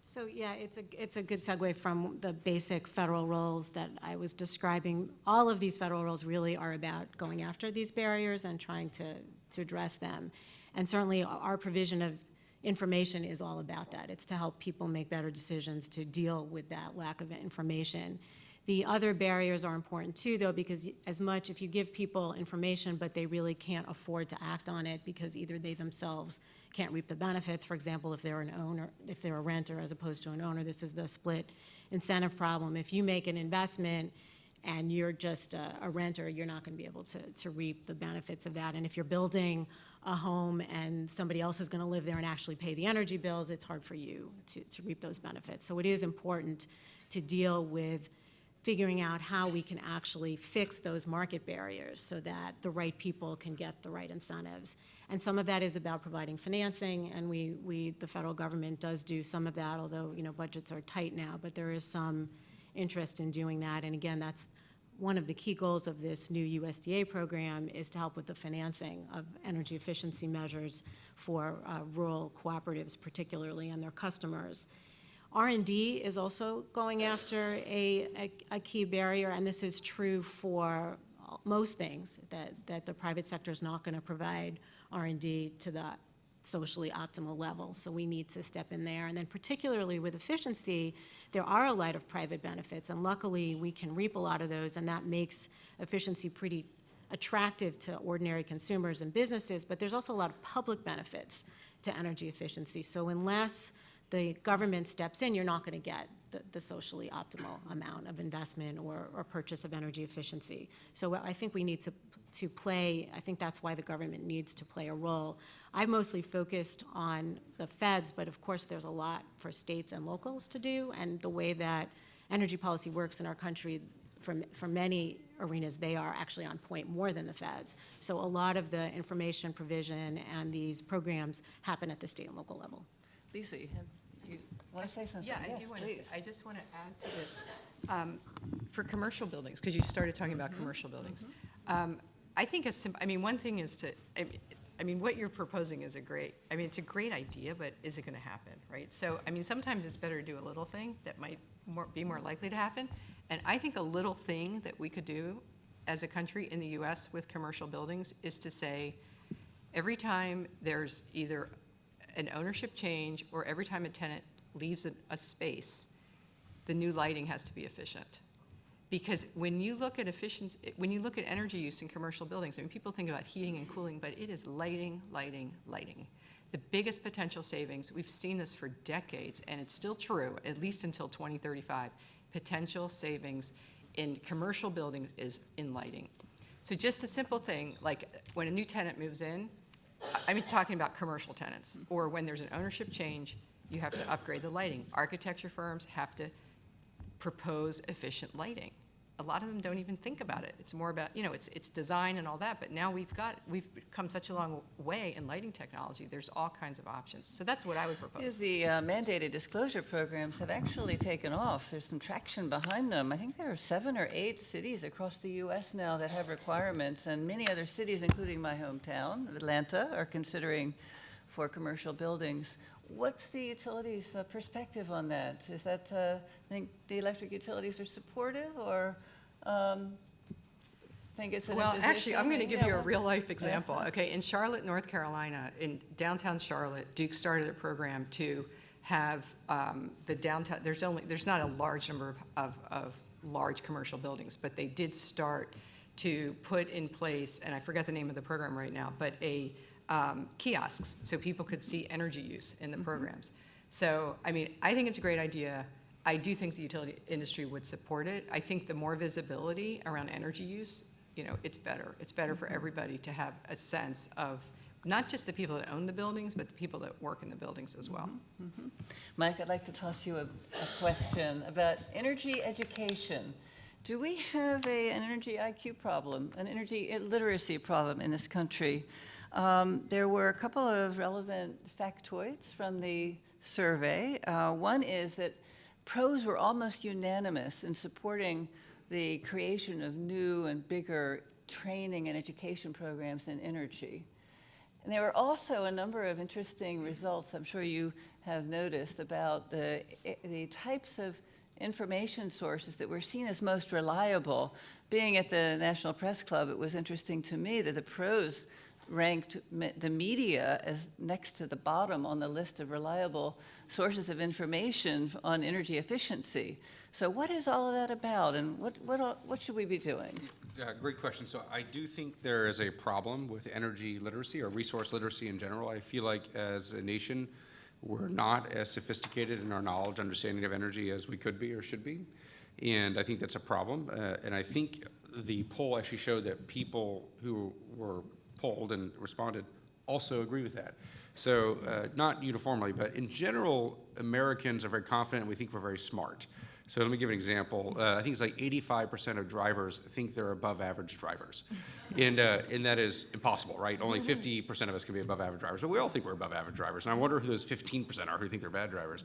So yeah, it's a good segue from the basic federal roles that I was describing. All of these federal roles really are about going after these barriers and trying to address them. And certainly our provision of information is all about that. It's to help people make better decisions to deal with that lack of information. The other barriers are important too, though, because as much if you give people information but they really can't afford to act on it because either they themselves can't reap the benefits, for example, if they're an owner, if they're a renter as opposed to an owner, this is the split incentive problem. If you make an investment and you're just a renter, you're not going to be able to reap the benefits of that. And if you're building a home and somebody else is going to live there and actually pay the energy bills, it's hard for you to reap those benefits. So it is important to deal with figuring out how we can actually fix those market barriers so that the right people can get the right incentives. And some of that is about providing financing, and the federal government does do some of that, although budgets are tight now, but there is some interest in doing that. And again, that's one of the key goals of this new USDA program, is to help with the financing of energy efficiency measures for rural cooperatives particularly and their customers. R&D is also going after a key barrier, and this is true for most things, that the private sector is not going to provide R&D to the socially optimal level. So we need to step in there. And then particularly with efficiency, there are a lot of private benefits, and luckily we can reap a lot of those, and that makes efficiency pretty attractive to ordinary consumers and businesses, but there's also a lot of public benefits to energy efficiency. So unless the government steps in, you're not going to get the socially optimal amount of investment or purchase of energy efficiency. So I think we need to play, I think that's why the government needs to play a role. I've mostly focused on the feds, but of course there's a lot for states and locals to do, and the way that energy policy works in our country, for many arenas, they are actually on point more than the feds. So a lot of the information provision and these programs happen at the state and local level. Lisa, you want to say something? Yeah, I Yes, do want to say, please. I just want to add to this. For commercial buildings, because you started talking about commercial buildings. I think one thing is what you're proposing is it's a great idea, but is it going to happen, right? So, sometimes it's better to do a little thing that might be more likely to happen. And I think a little thing that we could do as a country in the US with commercial buildings is to say, every time there's either an ownership change or every time a tenant leaves a space, the new lighting has to be efficient. Because when you look at efficiency, when you look at energy use in commercial buildings, people think about heating and cooling, but it is lighting, lighting, lighting. The biggest potential savings, we've seen this for decades, and it's still true, at least until 2035, potential savings in commercial buildings is in lighting. So just a simple thing, like when a new tenant moves in, I'm talking about commercial tenants, or when there's an ownership change, you have to upgrade the lighting. Architecture firms have to propose efficient lighting. A lot of them don't even think about it. It's more about, it's design and all that, but now we've come such a long way in lighting technology, there's all kinds of options. So that's what I would propose. Because the mandated disclosure programs have actually taken off. There's some traction behind them. I think there are 7 or 8 cities across the U.S. now that have requirements, and many other cities, including my hometown, Atlanta, are considering for commercial buildings. What's the utilities' perspective on that? Is that, think the electric utilities are supportive, or think it's an Well, imposition? actually, I'm going to give you a real-life example. Okay, in Charlotte, North Carolina, in downtown Charlotte, Duke started a program to have the downtown. There's not a large number of large commercial buildings, but they did start to put in place, and I forget the name of the program right now, but kiosks, so people could see energy use in the programs. So, I think it's a great idea. I do think the utility industry would support it. I think the more visibility around energy use, it's better. It's better for everybody to have a sense of not just the people that own the buildings, but the people that work in the buildings as well. Mike, I'd like to toss you a question about energy education. Do we have an energy IQ problem, an energy literacy problem in this country? There were a couple of relevant factoids from the survey. One is that pros were almost unanimous in supporting the creation of new and bigger training and education programs in energy. And there were also a number of interesting results, I'm sure you have noticed, about the types of information sources that were seen as most reliable. Being at the National Press Club, it was interesting to me that the pros ranked the media as next to the bottom on the list of reliable sources of information on energy efficiency. So what is all of that about, and what should we be doing? Yeah, great question. So I do think there is a problem with energy literacy or resource literacy in general. I feel like as a nation, we're not as sophisticated in our knowledge, understanding of energy as we could be or should be. And I think that's a problem. And I think the poll actually showed that people who were polled and responded also agree with that. So not uniformly, but in general, Americans are very confident and we think we're very smart. So let me give an example. I think it's like 85% of drivers think they're above average drivers. And that is impossible, right? Only 50% of us can be above average drivers, but we all think we're above average drivers. And I wonder who those 15% are who think they're bad drivers.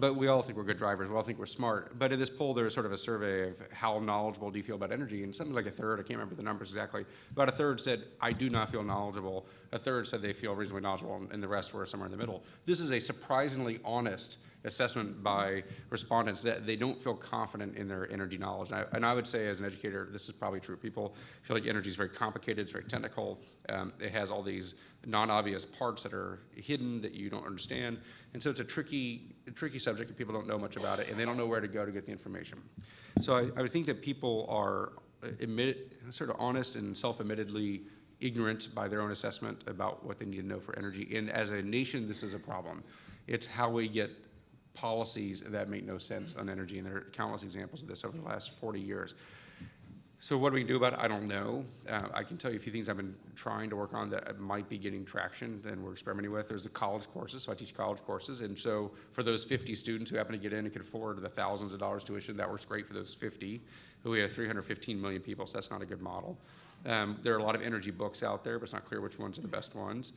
But we all think we're good drivers. We all think we're smart. But in this poll, there was sort of a survey of how knowledgeable do you feel about energy? And something like a third, I can't remember the numbers exactly, about a third said, I do not feel knowledgeable. A third said they feel reasonably knowledgeable, and the rest were somewhere in the middle. This is a surprisingly honest assessment by respondents that they don't feel confident in their energy knowledge. And I would say as an educator, this is probably true. People feel like energy is very complicated, it's very technical. It has all these non-obvious parts that are hidden that you don't understand. And so it's a tricky subject and people don't know much about it and they don't know where to go to get the information. So I would think that people are sort of honest and self-admittedly ignorant by their own assessment about what they need to know for energy. And as a nation, this is a problem. It's how we get policies that make no sense on energy, and there are countless examples of this over the last 40 years. So what do we do about it? I don't know. I can tell you a few things I've been trying to work on that might be getting traction and we're experimenting with. There's the college courses, so I teach college courses, and so for those 50 students who happen to get in and can afford the thousands of dollars tuition, that works great for those 50. We have 315 million people, so that's not a good model. There are a lot of energy books out there, but it's not clear which ones are the best ones.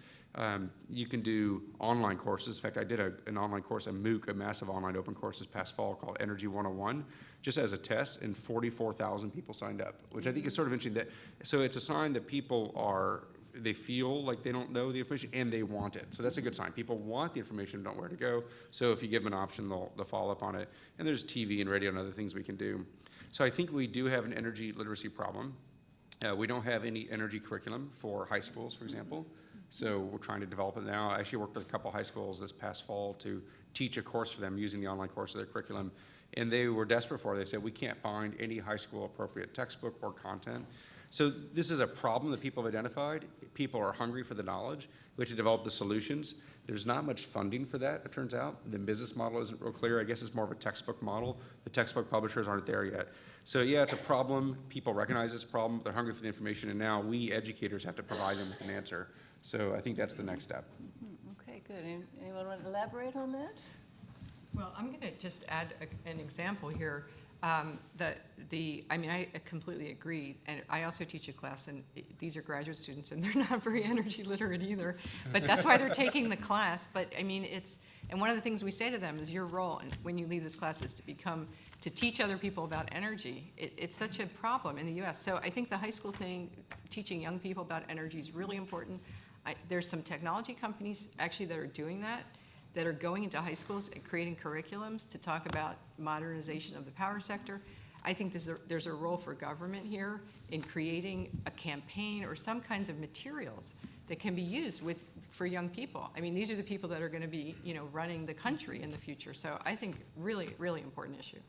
You can do online courses. In fact, I did an online course, a MOOC, a massive online open course this past fall called Energy 101, just as a test, and 44,000 people signed up, which I think is sort of interesting. So it's a sign that people they feel like they don't know the information and they want it. So that's a good sign. People want the information, don't know where to go. So if you give them an option, they'll follow up on it. And there's TV and radio and other things we can do. So I think we do have an energy literacy problem. We don't have any energy curriculum for high schools, for example. So we're trying to develop it now. I actually worked with a couple high schools this past fall to teach a course for them using the online course of their curriculum. And they were desperate for it. They said, we can't find any high school appropriate textbook or content. So this is a problem that people have identified. People are hungry for the knowledge. We have to develop the solutions. There's not much funding for that, it turns out. The business model isn't real clear. I guess it's more of a textbook model. The textbook publishers aren't there yet. So yeah, it's a problem. People recognize it's a problem. They're hungry for the information, and now we educators have to provide them with an answer. So I think that's the next step. Okay, good. Anyone want to elaborate on that? Well, I'm going to just add an example here. I completely agree. And I also teach a class, and these are graduate students, and they're not very energy literate either. But that's why they're taking the class. But I mean, and one of the things we say to them is your role, and when you leave this class, is to teach other people about energy. It's such a problem in the U.S. So I think the high school thing, teaching young people about energy is really important. There's some technology companies actually that are doing that are going into high schools and creating curriculums to talk about modernization of the power sector. I think there's a role for government here in creating a campaign or some kinds of materials that can be used for young people. I mean, these are the people that are going to be, running the country in the future. So I think really, really important issue.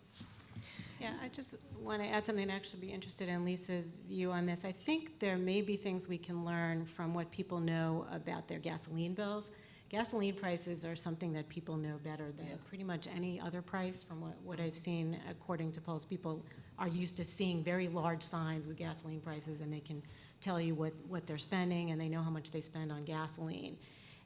Yeah, I just want to add something and actually be interested in Lisa's view on this. I think there may be things we can learn from what people know about their gasoline bills. Gasoline prices are something that people know better than pretty much any other price from what I've seen according to polls. People are used to seeing very large signs with gasoline prices and they can tell you what they're spending, and they know how much they spend on gasoline.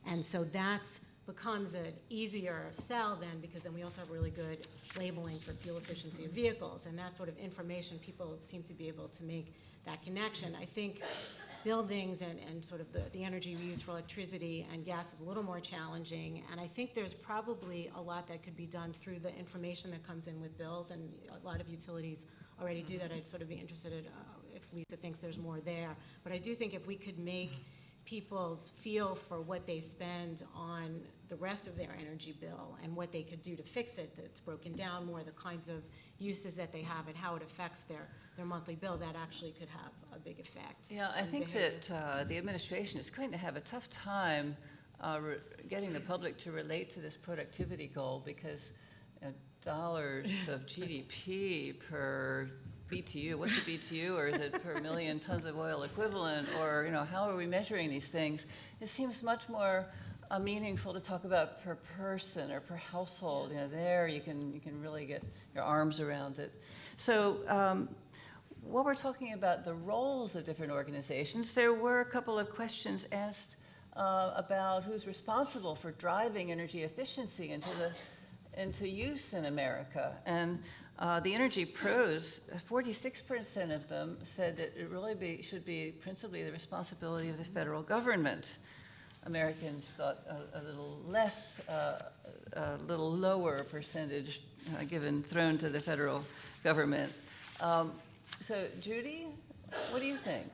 And so that's becomes an easier sell then, because then we also have really good labeling for fuel efficiency of vehicles, and that sort of information, people seem to be able to make that connection. I think buildings and sort of the energy we use for electricity and gas is a little more challenging, and I think there's probably a lot that could be done through the information that comes in with bills, and a lot of utilities already do that. I'd sort of be interested in, if Lisa thinks there's more there. But I do think if we could make people's feel for what they spend on the rest of their energy bill and what they could do to fix it, that's broken down more, the kinds of uses that they have and how it affects their monthly bill, that actually could have a big effect. Yeah, I think that the administration is going to have a tough time getting the public to relate to this productivity goal, because dollars of GDP per BTU, what's a BTU, or is it per million tons of oil equivalent, or how are we measuring these things? It seems much more meaningful to talk about per person or per household. There you can really get your arms around it. So while we're talking about the roles of different organizations, there were a couple of questions asked about who's responsible for driving energy efficiency into use in America. And the energy pros, 46% of them said that it really should be principally the responsibility of the federal government. Americans thought a little less, a little lower percentage thrown to the federal government. So Judy, what do you think?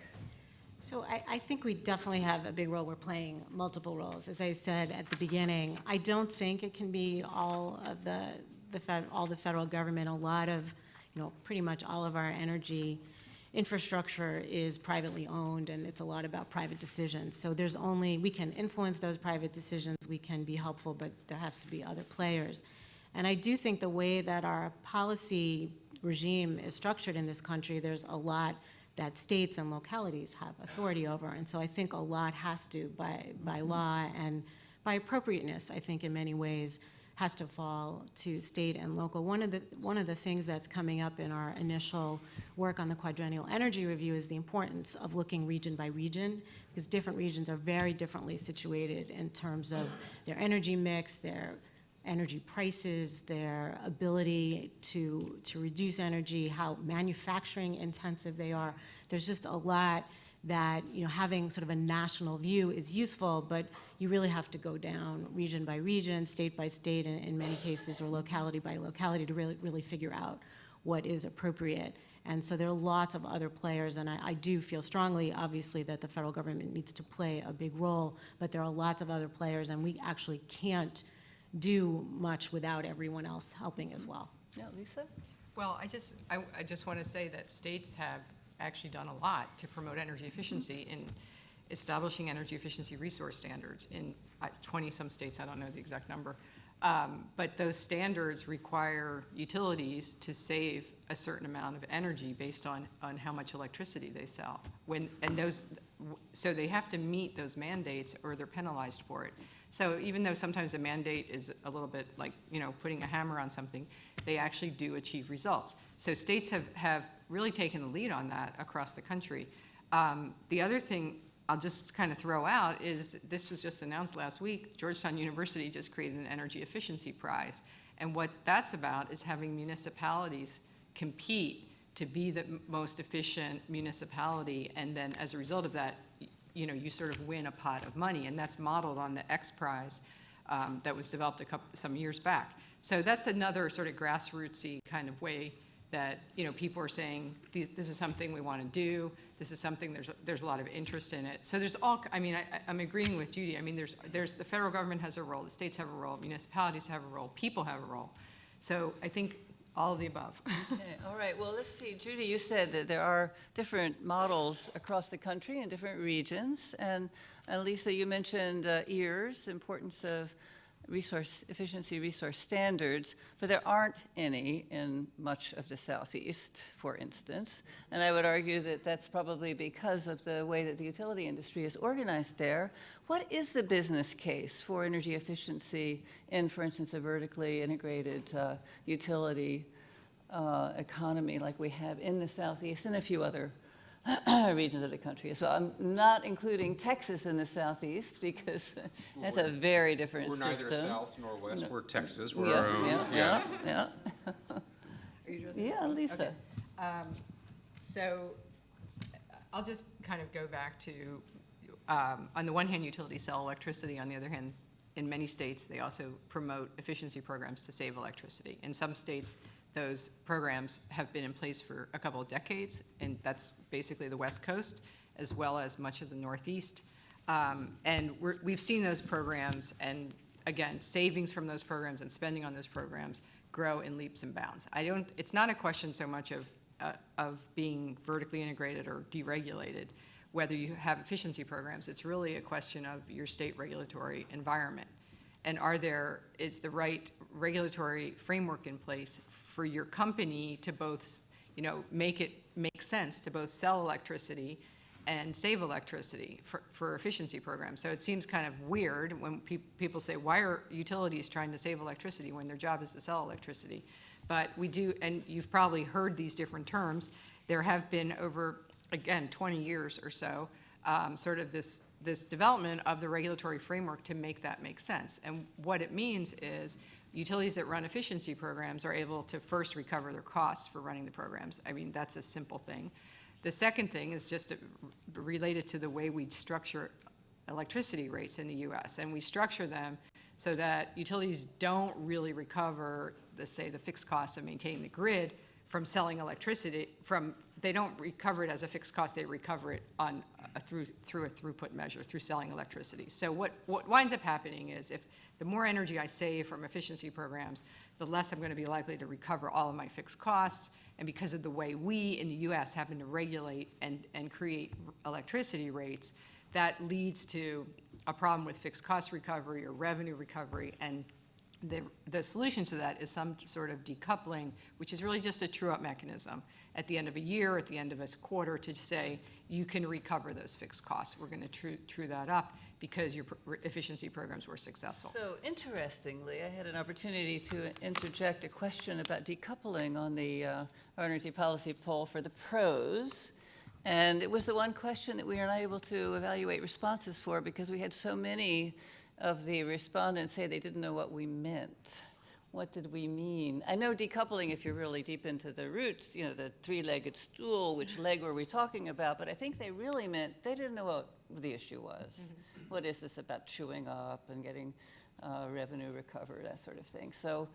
So I think we definitely have a big role. We're playing multiple roles. As I said at the beginning, I don't think it can be all of the federal government. A lot of, pretty much all of our energy infrastructure is privately owned, and it's a lot about private decisions. So we can influence those private decisions, we can be helpful, but there has to be other players. And I do think the way that our policy regime is structured in this country, there's a lot that states and localities have authority over. And so I think a lot has to, by law and by appropriateness, I think in many ways, has to fall to state and local. One of the things that's coming up in our initial work on the Quadrennial Energy Review is the importance of looking region by region, because different regions are very differently situated in terms of their energy mix, their energy prices, their ability to reduce energy, how manufacturing intensive they are. There's just a lot that, having sort of a national view is useful, but you really have to go down region by region, state by state, and in many cases, or locality by locality, to really figure out what is appropriate. And so there are lots of other players, and I do feel strongly, obviously, that the federal government needs to play a big role, but there are lots of other players, and we actually can't do much without everyone else helping as well. Yeah, Lisa? Well, I just want to say that states have actually done a lot to promote energy efficiency in establishing energy efficiency resource standards in 20-some states. I don't know the exact number. But those standards require utilities to save a certain amount of energy based on how much electricity they sell. So they have to meet those mandates or they're penalized for it. So even though sometimes a mandate is a little bit like, putting a hammer on something, they actually do achieve results. So states have really taken the lead on that across the country. The other thing I'll just kind of throw out is, this was just announced last week, Georgetown University just created an energy efficiency prize. And what that's about is having municipalities compete to be the most efficient municipality, and then as a result of that, you sort of win a pot of money, and that's modeled on the X Prize that was developed some years back. So that's another sort of grassrootsy kind of way that people are saying, this is something we want to do. This is something there's a lot of interest in it. So there's I'm agreeing with Judy. I mean, there's the federal government has a role, the states have a role, municipalities have a role, people have a role. So I think all of the above. Okay, all right, well, let's see. Judy, you said that there are different models across the country in different regions. And Lisa, you mentioned EARS, the importance of resource efficiency resource standards, but there aren't any in much of the Southeast, for instance. And I would argue that that's probably because of the way that the utility industry is organized there. What is the business case for energy efficiency in, for instance, a vertically integrated utility economy like we have in the Southeast and a few other regions of the country. So I'm not including Texas in the southeast because that's a very different We're system. neither south nor west. We're Texas. We're Yeah. Are you addressing Yeah, this one? Lisa. Okay. So I'll just kind of go back to, on the one hand, utilities sell electricity. On the other hand, in many states, they also promote efficiency programs to save electricity. In some states, those programs have been in place for a couple of decades, and that's basically the West Coast, as well as much of the Northeast. And we've seen those programs, and again, savings from those programs and spending on those programs grow in leaps and bounds. It's not a question so much of being vertically integrated or deregulated, whether you have efficiency programs. It's really a question of your state regulatory environment. And is the right regulatory framework in place for your company to both, make it make sense to both sell electricity and save electricity for efficiency programs. So it seems kind of weird when people say, why are utilities trying to save electricity when their job is to sell electricity? But we do, and you've probably heard these different terms. There have been over, again, 20 years or so, sort of this development of the regulatory framework to make that make sense. And what it means is utilities that run efficiency programs are able to first recover their costs for running the programs. I mean, that's a simple thing. The second thing is just related to the way we structure electricity rates in the US. And we structure them so that utilities don't really recover the fixed costs of maintaining the grid from selling electricity. They don't recover it as a fixed cost, they recover it on through a throughput measure, through selling electricity. So what winds up happening is if the more energy I save from efficiency programs, the less I'm going to be likely to recover all of my fixed costs. And because of the way we in the US happen to regulate and create electricity rates, that leads to a problem with fixed cost recovery or revenue recovery. And the solution to that is some sort of decoupling, which is really just a true-up mechanism at the end of a year, at the end of a quarter, to say you can recover those fixed costs. We're going to true that up because your efficiency programs were successful. So interestingly, I had an opportunity to interject a question about decoupling on the Our Energy Policy poll for the pros. And it was the one question that we were not able to evaluate responses for because we had so many of the respondents say they didn't know what we meant. What did we mean? I know decoupling, if you're really deep into the roots, the three-legged stool, which leg were we talking about? But I think they really meant they didn't know what the issue was. Mm-hmm. What is this about chewing up and getting revenue recovered, that sort of thing? So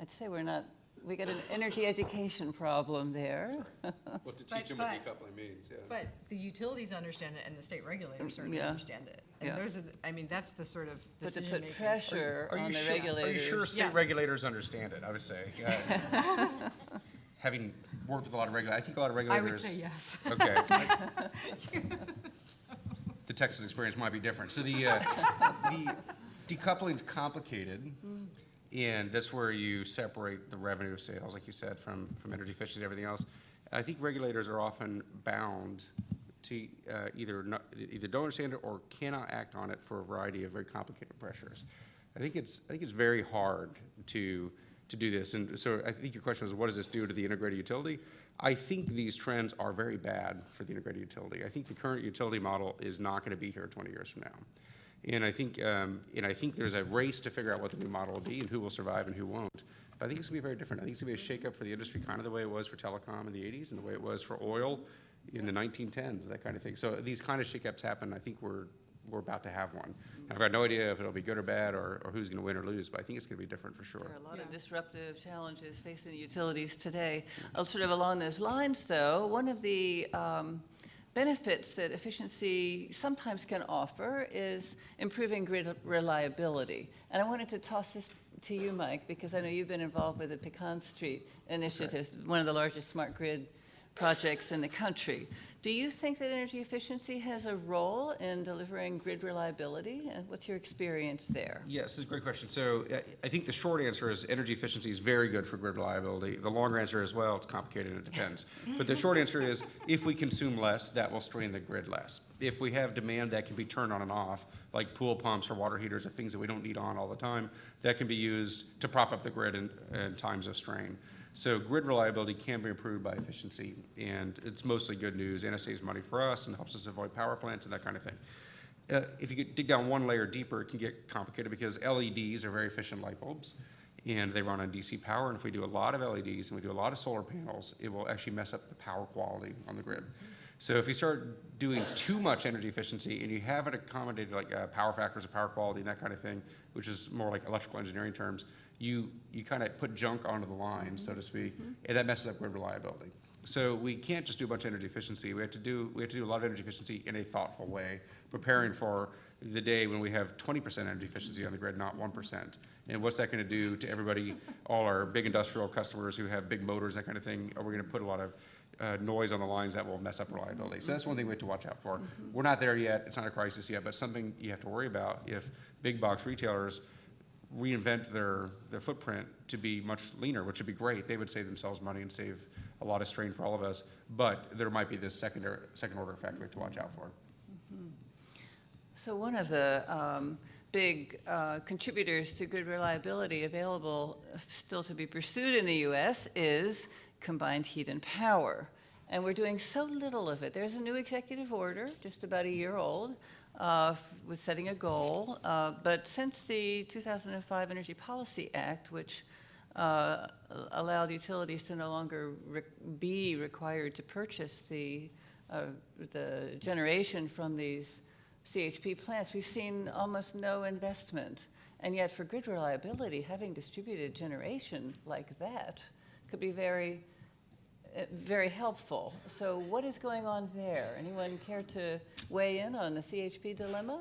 I'd say we got an energy education problem there. Well, to teach them what decoupling means, yeah. But the utilities understand it, and the state regulators certainly understand it. And those are, that's the sort of decision making. But to put pressure on the regulators. Are you sure state regulators understand it? I would say, having worked with a lot of regulators, I think a lot of regulators. I would say yes. Okay. The Texas experience might be different. So the decoupling is complicated. And that's where you separate the revenue of sales, like you said, from energy efficiency and everything else. I think regulators are often bound to either don't understand it or cannot act on it for a variety of very complicated pressures. I think it's very hard to do this. And so I think your question was, what does this do to the integrated utility? I think these trends are very bad for the integrated utility. I think the current utility model is not going to be here 20 years from now. And I think there's a race to figure out what the new model will be and who will survive and who won't. But I think it's going to be very different. I think it's going to be a shakeup for the industry, kind of the way it was for telecom in the 80s and the way it was for oil in the 1910s, that kind of thing. So these kind of shakeups happen. I think we're about to have one. I've got no idea if it'll be good or bad or who's going to win or lose, but I think it's going to be different for sure. There are a lot of disruptive challenges facing the utilities today. Sort of along those lines, though, one of the benefits that efficiency sometimes can offer is improving grid reliability. And I wanted to toss this to you, Mike, because I know you've been involved with the Pecan Street Initiative, one of the largest smart grid projects in the country. Do you think that energy efficiency has a role in delivering grid reliability? And what's your experience there? Yes, it's a great question. So I think the short answer is energy efficiency is very good for grid reliability. The longer answer is, well, it's complicated and it depends. But the short answer is, if we consume less, that will strain the grid less. If we have demand that can be turned on and off, like pool pumps or water heaters or things that we don't need on all the time, that can be used to prop up the grid in times of strain. So grid reliability can be improved by efficiency, and it's mostly good news, and it saves money for us and helps us avoid power plants and that kind of thing. If you could dig down one layer deeper, it can get complicated because LEDs are very efficient light bulbs, and they run on DC power, and if we do a lot of LEDs and we do a lot of solar panels, it will actually mess up the power quality on the grid. So if you start doing too much energy efficiency and you haven't accommodated like power factors or power quality and that kind of thing, which is more like electrical engineering terms, you kind of put junk onto the line, so to speak, and that messes up grid reliability. So we can't just do a bunch of energy efficiency. We have to do a lot of energy efficiency in a thoughtful way, preparing for the day when we have 20% energy efficiency on the grid, not 1%. And what's that going to do to everybody, all our big industrial customers who have big motors, that kind of thing? Are we going to put a lot of noise on the lines that will mess up reliability? So that's one thing we have to watch out for. We're not there yet. It's not a crisis yet, but something you have to worry about if big box retailers reinvent their footprint to be much leaner, which would be great. They would save themselves money and save a lot of strain for all of us. But there might be this second order effect we have to watch out for. So one of the big contributors to grid reliability available still to be pursued in the U.S. is combined heat and power. And we're doing so little of it. There's a new executive order, just about a year old, with setting a goal. But since the 2005 Energy Policy Act, which allowed utilities to no longer be required to purchase the generation from these CHP plants, we've seen almost no investment. And yet for grid reliability, having distributed generation like that could be very, very helpful. So what is going on there? Anyone care to weigh in on the CHP dilemma?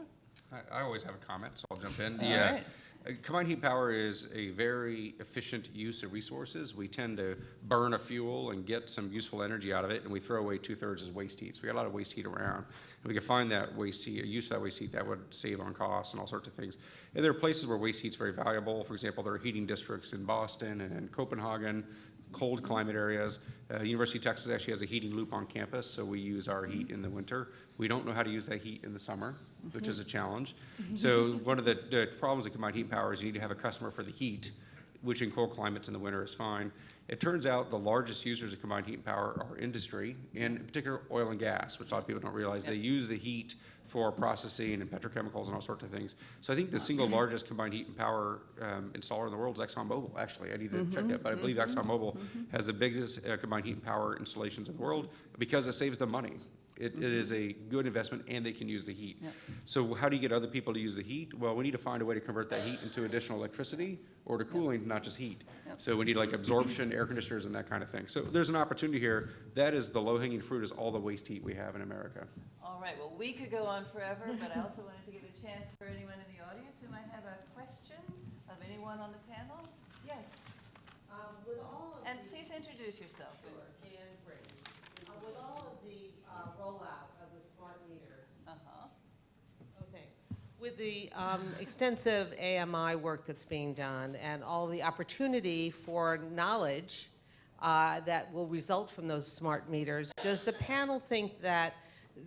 I always have a comment, so I'll jump in. All right. Combined heat power is a very efficient use of resources. We tend to burn a fuel and get some useful energy out of it, and we throw away 2/3 as waste heat. So we got a lot of waste heat around. And we can find that waste heat, use that waste heat that would save on costs and all sorts of things. And there are places where waste heat's very valuable. For example, there are heating districts in Boston and in Copenhagen, cold climate areas. University of Texas actually has a heating loop on campus, so we use our heat in the winter. We don't know how to use that heat in the summer, which is a challenge. So one of the problems with combined heat power is you need to have a customer for the heat, which in cold climates in the winter is fine. It turns out the largest users of combined heat and power are industry, and in particular oil and gas, which a lot of people don't realize. They use the heat for processing and petrochemicals and all sorts of things. So I think the single largest combined heat and power installer in the world is ExxonMobil, actually. I need to check that, but I believe ExxonMobil has the biggest combined heat and power installations in the world because it saves them money. It is a good investment, and they can use the heat. Yep. So how do you get other people to use the heat? Well, we need to find a way to convert that heat into additional electricity or to cooling, not just heat. Yep. So we need like absorption, air conditioners, and that kind of thing. So there's an opportunity here. That is the low-hanging fruit, is all the waste heat we have in America. All right, well, we could go on forever, but I also wanted to give a chance for anyone in the audience who might have a question of anyone on the panel. Yes, With all of and the, please introduce yourself. and Brittany, with all of the rollout of the smart meters, with the extensive AMI work that's being done and all the opportunity for knowledge that will result from those smart meters, does the panel think that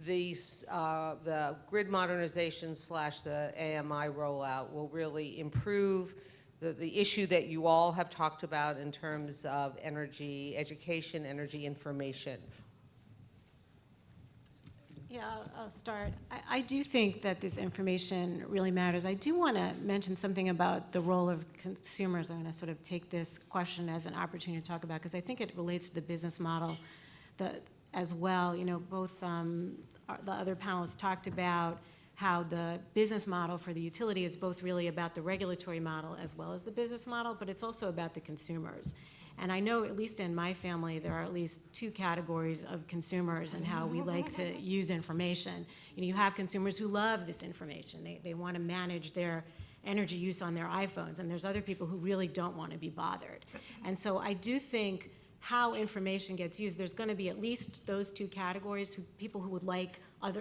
the grid modernization / the AMI rollout will really improve the issue that you all have talked about in terms of energy education, energy information? Yeah, I'll start. I do think that this information really matters. I do want to mention something about the role of consumers. I'm going to sort of take this question as an opportunity to talk about, because I think it relates to the business model as well. You know, both the other panelists talked about how the business model for the utility is both really about the regulatory model as well as the business model, but it's also about the consumers. And I know, at least in my family, there are at least two categories of consumers and how we like to use information. You know, you have consumers who love this information. They want to manage their energy use on their iPhones, and there's other people who really don't want to be bothered. And so I do think how information gets used, there's going to be at least those two categories, people who would like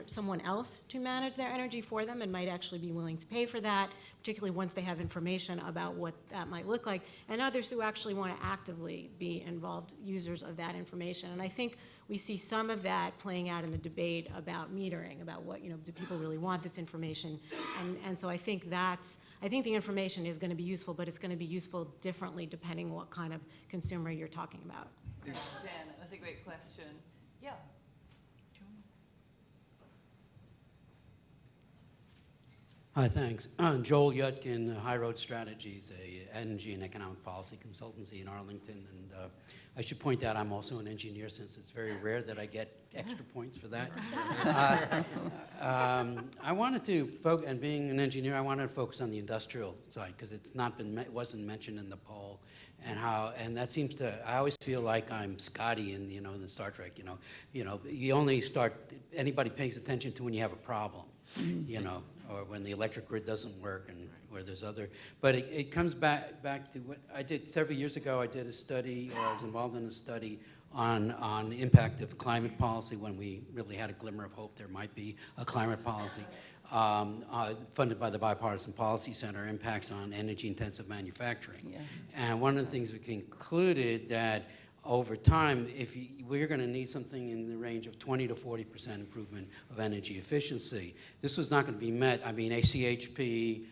someone else to manage their energy for them and might actually be willing to pay for that, particularly once they have information about what that might look like, and others who actually want to actively be involved users of that information. And I think we see some of that playing out in the debate about metering, about what, do people really want this information? And so I think the information is going to be useful, but it's going to be useful differently depending on what kind of consumer you're talking about. Thanks, Jen. That was a great question. Yeah. Hi, thanks. Joel Yudkin, High Road Strategies, a energy and economic policy consultancy in Arlington. And I should point out I'm also an engineer, since it's very rare that I get extra points for that. I wanted to focus, and being an engineer, I wanted to focus on the industrial side, because it wasn't mentioned in the poll. And that seems to, I always feel like I'm Scotty in, in the Star Trek, you only start, anybody pays attention to when you have a problem, or when the electric grid doesn't work, and where there's other, but it comes back to what I did several years ago. I did a study, or I was involved in a study on the impact of climate policy, when we really had a glimmer of hope there might be a climate policy. Funded by the Bipartisan Policy Center, impacts on energy-intensive manufacturing. Yeah. And one of the things we concluded that over time, we're going to need something in the range of 20 to 40% improvement of energy efficiency. This was not going to be met. I mean, ACHP,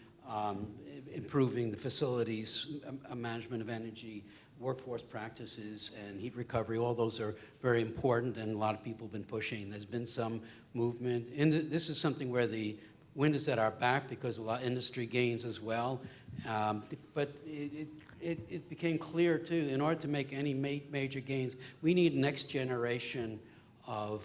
improving the facilities, management of energy, workforce practices, and heat recovery, all those are very important, and a lot of people have been pushing. There's been some movement. And this is something where the wind is at our back, because a lot of industry gains as well. But it became clear, too, in order to make any major gains, we need next generation of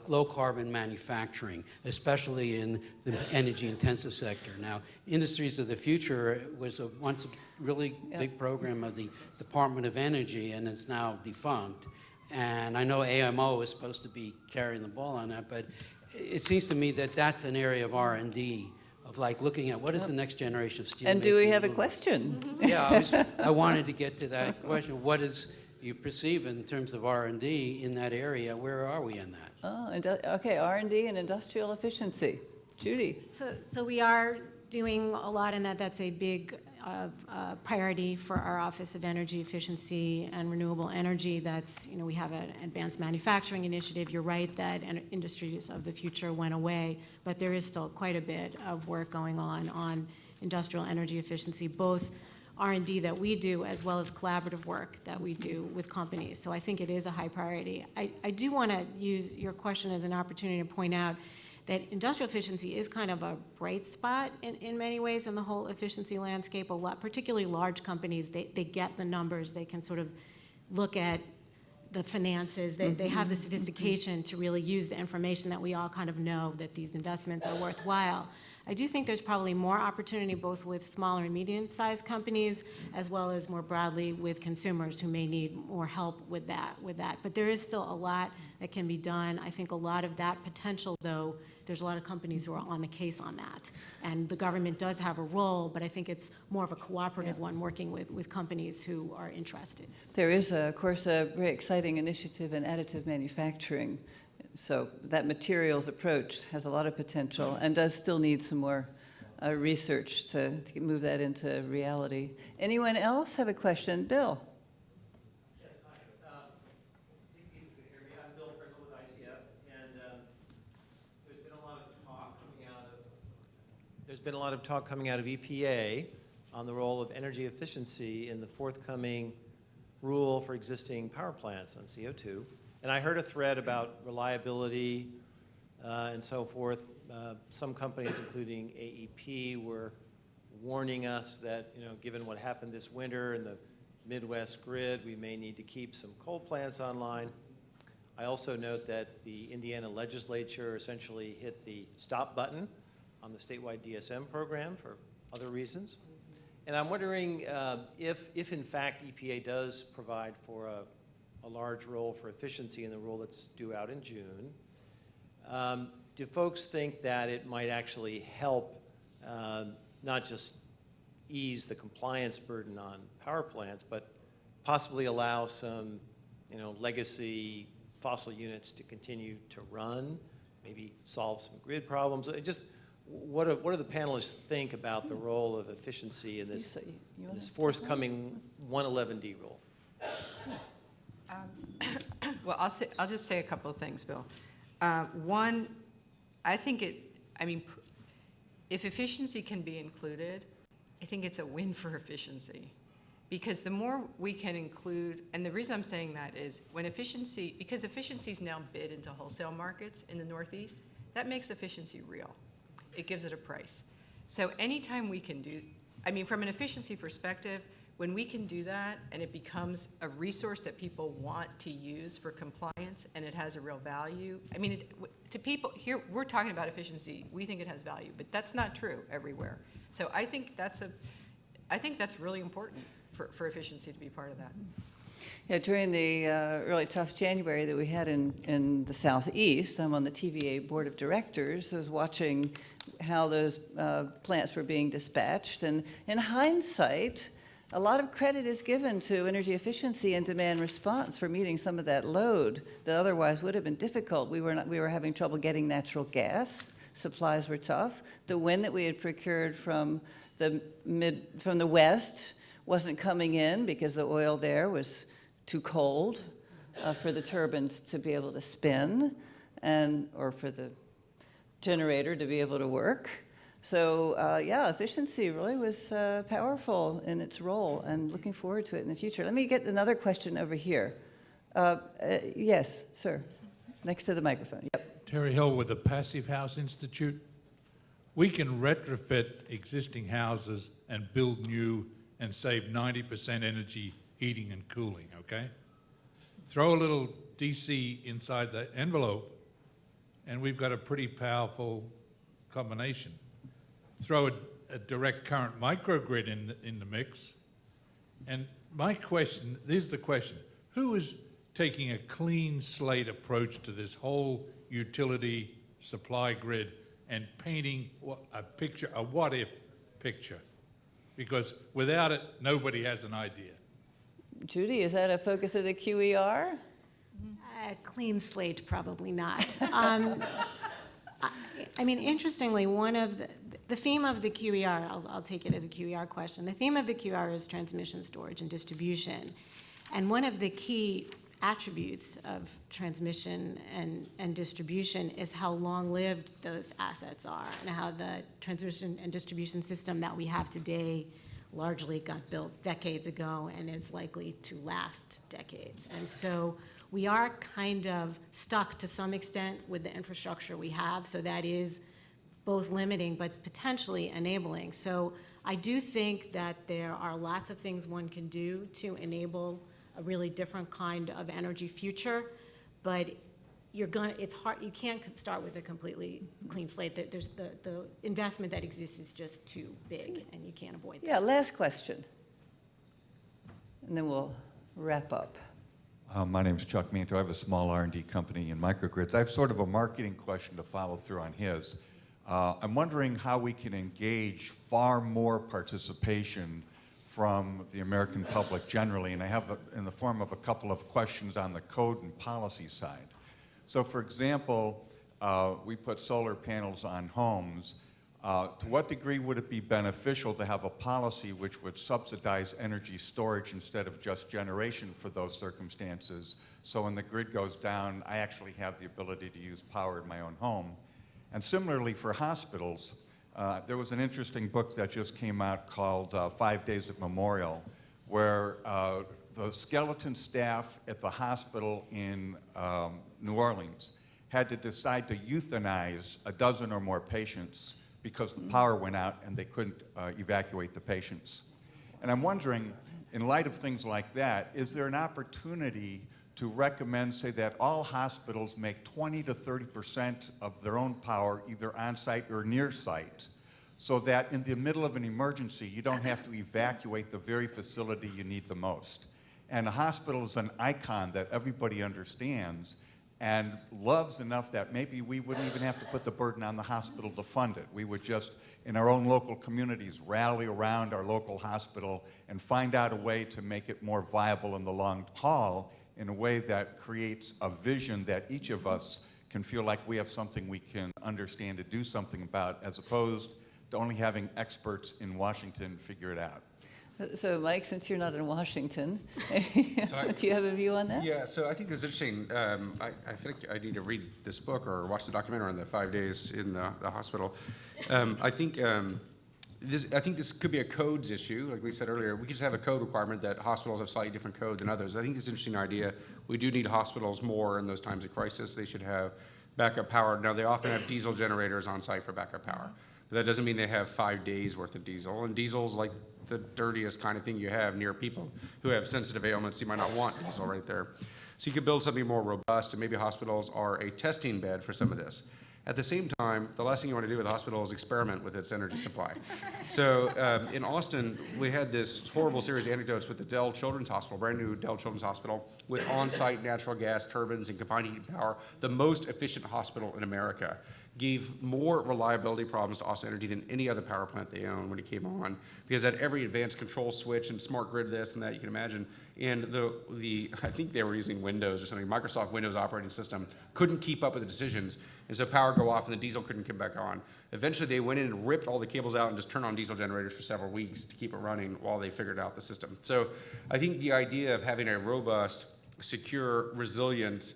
low-carbon manufacturing, especially in the energy-intensive sector. Now, Industries of the Future was once a really big program of the Department of Energy, and it's now defunct. And I know AMO is supposed to be carrying the ball on that, but it seems to me that that's an area of R&D, of like looking at what is the next generation of steel. And do we have a question? Yeah, I wanted to get to that question. What is you perceive in terms of R&D in that area? Where are we in that? Oh, okay, R&D and industrial efficiency. Judy. So we are doing a lot in that. That's a big priority for our Office of Energy Efficiency and Renewable Energy. That's, we have an advanced manufacturing initiative. You're right that Industries of the Future went away, but there is still quite a bit of work going on industrial energy efficiency, both R&D that we do as well as collaborative work that we do with companies. So I think it is a high priority. I do want to use your question as an opportunity to point out that industrial efficiency is kind of a bright spot in many ways in the whole efficiency landscape. Particularly large companies, they get the numbers. They can sort of look at the finances. They have the sophistication to really use the information that we all kind of know that these investments are worthwhile. I do think there's probably more opportunity both with smaller and medium-sized companies, as well as more broadly with consumers who may need more help with that. But there is still a lot that can be done. I think a lot of that potential, though, there's a lot of companies who are on the case on that. And the government does have a role, but I think it's more of a cooperative one, working with companies who are interested. There is, of course, a very exciting initiative in additive manufacturing. So that materials approach has a lot of potential and does still need some more research to move that into reality. Anyone else have a question? Bill? Yes, hi. If you can hear me, I'm Bill Prickle with ICF, and there's been a lot of talk coming out of EPA on the role of energy efficiency in the forthcoming rule for existing power plants on CO2. And I heard a thread about reliability and so forth. Some companies, including AEP, were warning us that, given what happened this winter in the Midwest grid, we may need to keep some coal plants online. I also note that the Indiana legislature essentially hit the stop button on the statewide DSM program for other reasons. And I'm wondering if in fact EPA does provide for a large role for efficiency in the rule that's due out in June. Do folks think that it might actually help not just ease the compliance burden on power plants, but possibly allow some, legacy fossil units to continue to run maybe solve some grid problems? Just what do the panelists think about the role of efficiency in this, forthcoming 111D rule? Well, I'll just say a couple of things, Bill. One, I think if efficiency can be included, I think it's a win for efficiency. Because the more we can include, and the reason I'm saying that is because efficiency is now bid into wholesale markets in the Northeast, that makes efficiency real. It gives it a price. So anytime we can from an efficiency perspective, when we can do that and it becomes a resource that people want to use for compliance and it has a real value, to people here, we're talking about efficiency, we think it has value, but that's not true everywhere. So I think that's really important for efficiency to be part of that. Yeah, during the really tough January that we had in the Southeast, I'm on the TVA board of directors. I was watching how those plants were being dispatched, and in hindsight, a lot of credit is given to energy efficiency and demand response for meeting some of that load that otherwise would have been difficult. We were having trouble getting natural gas. Supplies were tough. The wind that we had procured from the west wasn't coming in because the oil there was too cold for the turbines to be able to spin, or for the generator to be able to work. So efficiency really was powerful in its role, and looking forward to it in the future. Let me get another question over here. Yes, sir, next to the microphone. Yep. Terry Hill with the Passive House Institute. We can retrofit existing houses and build new and save 90% energy heating and cooling, okay? Throw a little DC inside the envelope, and we've got a pretty powerful combination. Throw a direct current microgrid in the mix, and my question, this is the question, who is taking a clean slate approach to this whole utility supply grid and painting a what-if picture? Because without it, nobody has an idea. Judy, is that a focus of the QER? Clean slate, probably not. Interestingly, one of the theme of the QER, I'll take it as a QER question, the theme of the QER is transmission, storage, and distribution. And one of the key attributes of transmission and distribution is how long-lived those assets are, and how the transmission and distribution system that we have today largely got built decades ago and is likely to last decades. And so we are kind of stuck to some extent with the infrastructure we have, so that is both limiting but potentially enabling. So I do think that there are lots of things one can do to enable a really different kind of energy future, but it's hard, you can't start with a completely clean slate. There's the investment that exists is just too big, and you can't avoid that. Yeah, last question, and then we'll wrap up. My name is Chuck Manto. I have a small R&D company in microgrids. I have sort of a marketing question to follow through on his. I'm wondering how we can engage far more participation from the American public generally, and I have in the form of a couple of questions on the code and policy side. So for example, we put solar panels on homes. To what degree would it be beneficial to have a policy which would subsidize energy storage instead of just generation for those circumstances? So when the grid goes down, I actually have the ability to use power in my own home. And similarly for hospitals, there was an interesting book that just came out called 5 Days at Memorial, where the skeleton staff at the hospital in New Orleans had to decide to euthanize a dozen or more patients because the power went out and they couldn't evacuate the patients. And I'm wondering, in light of things like that, is there an opportunity to recommend, say, that all hospitals make 20 to 30% of their own power either on-site or near-site, so that in the middle of an emergency, you don't have to evacuate the very facility you need the most? And a hospital is an icon that everybody understands and loves enough that maybe we wouldn't even have to put the burden on the hospital to fund it. We would just, in our own local communities, rally around our local hospital and find out a way to make it more viable in the long haul in a way that creates a vision that each of us can feel like we have something we can understand to do something about, as opposed to only having experts in Washington figure it out. So, Mike, since you're not in Washington, So do you have a view on that? Yeah, so I think it's interesting. I think I need to read this book or watch the documentary on the 5 days in the hospital. I think this could be a codes issue. Like we said earlier, we could just have a code requirement that hospitals have slightly different code than others. I think it's an interesting idea. We do need hospitals more in those times of crisis. They should have backup power. Now, they often have diesel generators on site for backup power. But that doesn't mean they have 5 days worth of diesel. And diesel's like the dirtiest kind of thing you have near people who have sensitive ailments. You might not want diesel right there. So you could build something more robust, and maybe hospitals are a testing bed for some of this. At the same time, the last thing you want to do with a hospital is experiment with its energy supply. So in Austin, we had this horrible series of anecdotes with the Dell Children's Hospital, brand new Dell Children's Hospital, with on-site natural gas turbines and combined heat and power, the most efficient hospital in America. Gave more reliability problems to Austin Energy than any other power plant they own when it came on, because it had every advanced control switch and smart grid this and that you can imagine. And I think they were using Windows or something, Microsoft Windows operating system, couldn't keep up with the decisions. And so power go off and the diesel couldn't come back on. Eventually they went in and ripped all the cables out and just turned on diesel generators for several weeks to keep it running while they figured out the system. So I think the idea of having a robust, secure, resilient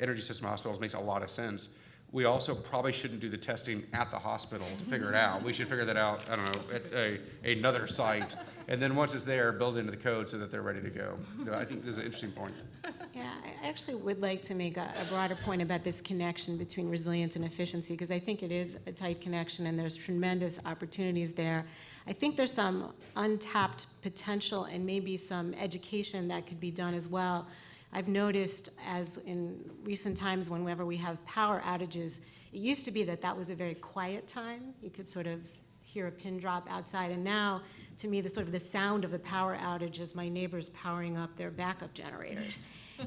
energy system in hospitals makes a lot of sense. We also probably shouldn't do the testing at the hospital to figure it out. We should figure that out, I don't know, at another site. And then once it's there, build it into the code so that they're ready to go. I think this is an interesting point. Yeah, I actually would like to make a broader point about this connection between resilience and efficiency, because I think it is a tight connection and there's tremendous opportunities there. I think there's some untapped potential and maybe some education that could be done as well. I've noticed, as in recent times whenever we have power outages, it used to be that was a very quiet time. You could sort of hear a pin drop outside, and now, to me, the sound of a power outage is my neighbors powering up their backup generators.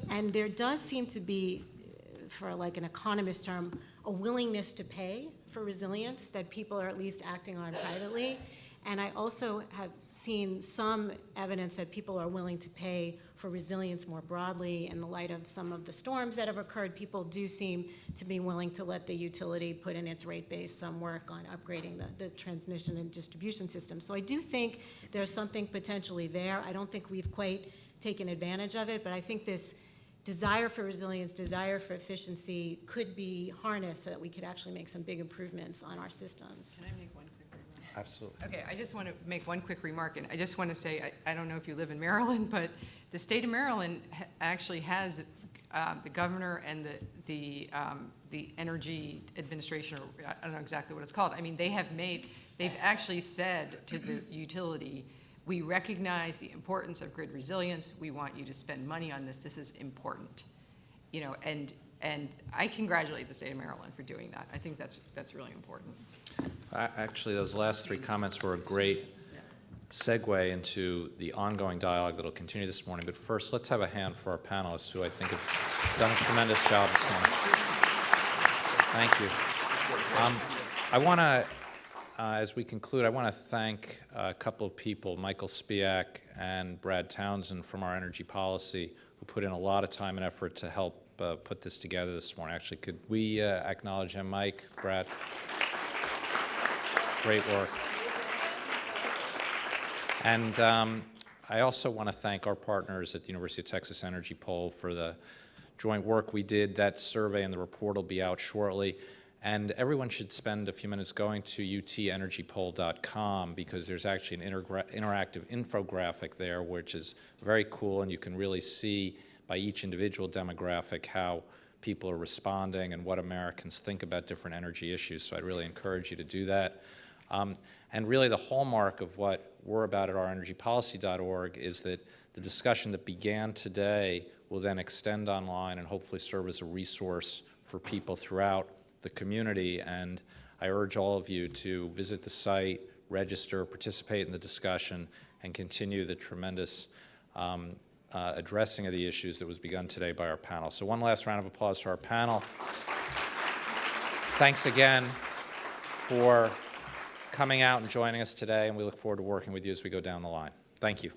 And there does seem to be, for like an economist term, a willingness to pay for resilience that people are at least acting on privately. And I also have seen some evidence that people are willing to pay for resilience more broadly in the light of some of the storms that have occurred. People do seem to be willing to let the utility put in its rate base some work on upgrading the transmission and distribution system. So I do think there's something potentially there. I don't think we've quite taken advantage of it, but I think this desire for resilience, desire for efficiency could be harnessed so that we could actually make some big improvements on our systems. Can I make one quick remark? Absolutely. Okay, I just want to make one quick remark, and I just want to say, I don't know if you live in Maryland, but the state of Maryland actually has the governor and the energy administration, or I don't know exactly what it's called. I mean, they've actually said to the utility, we recognize the importance of grid resilience. We want you to spend money on this. This is important, you know, and I congratulate the state of Maryland for doing that. I think that's really important. Actually, those last three comments were a great segue into the ongoing dialogue that will continue this morning. But first, let's have a hand for our panelists, who I think have done a tremendous job this morning. Thank you. I want to, as we conclude, I want to thank a couple of people, Michael Spiak and Brad Townsend from Our Energy Policy, who put in a lot of time and effort to help put this together this morning. Actually, could we acknowledge him, Mike, Brad? Great work. And I also want to thank our partners at the University of Texas Energy Poll for the joint work we did. That survey and the report will be out shortly. And everyone should spend a few minutes going to UTEnergyPol.com, because there's actually an interactive infographic there, which is very cool, and you can really see by each individual demographic how people are responding and what Americans think about different energy issues. So I'd really encourage you to do that. And really the hallmark of what we're about at OurEnergyPolicy.org is that the discussion that began today will then extend online and hopefully serve as a resource for people throughout the community. And I urge all of you to visit the site, register, participate in the discussion, and continue the tremendous addressing of the issues that was begun today by our panel. So one last round of applause for our panel. Thanks again for coming out and joining us today, and we look forward to working with you as we go down the line. Thank you.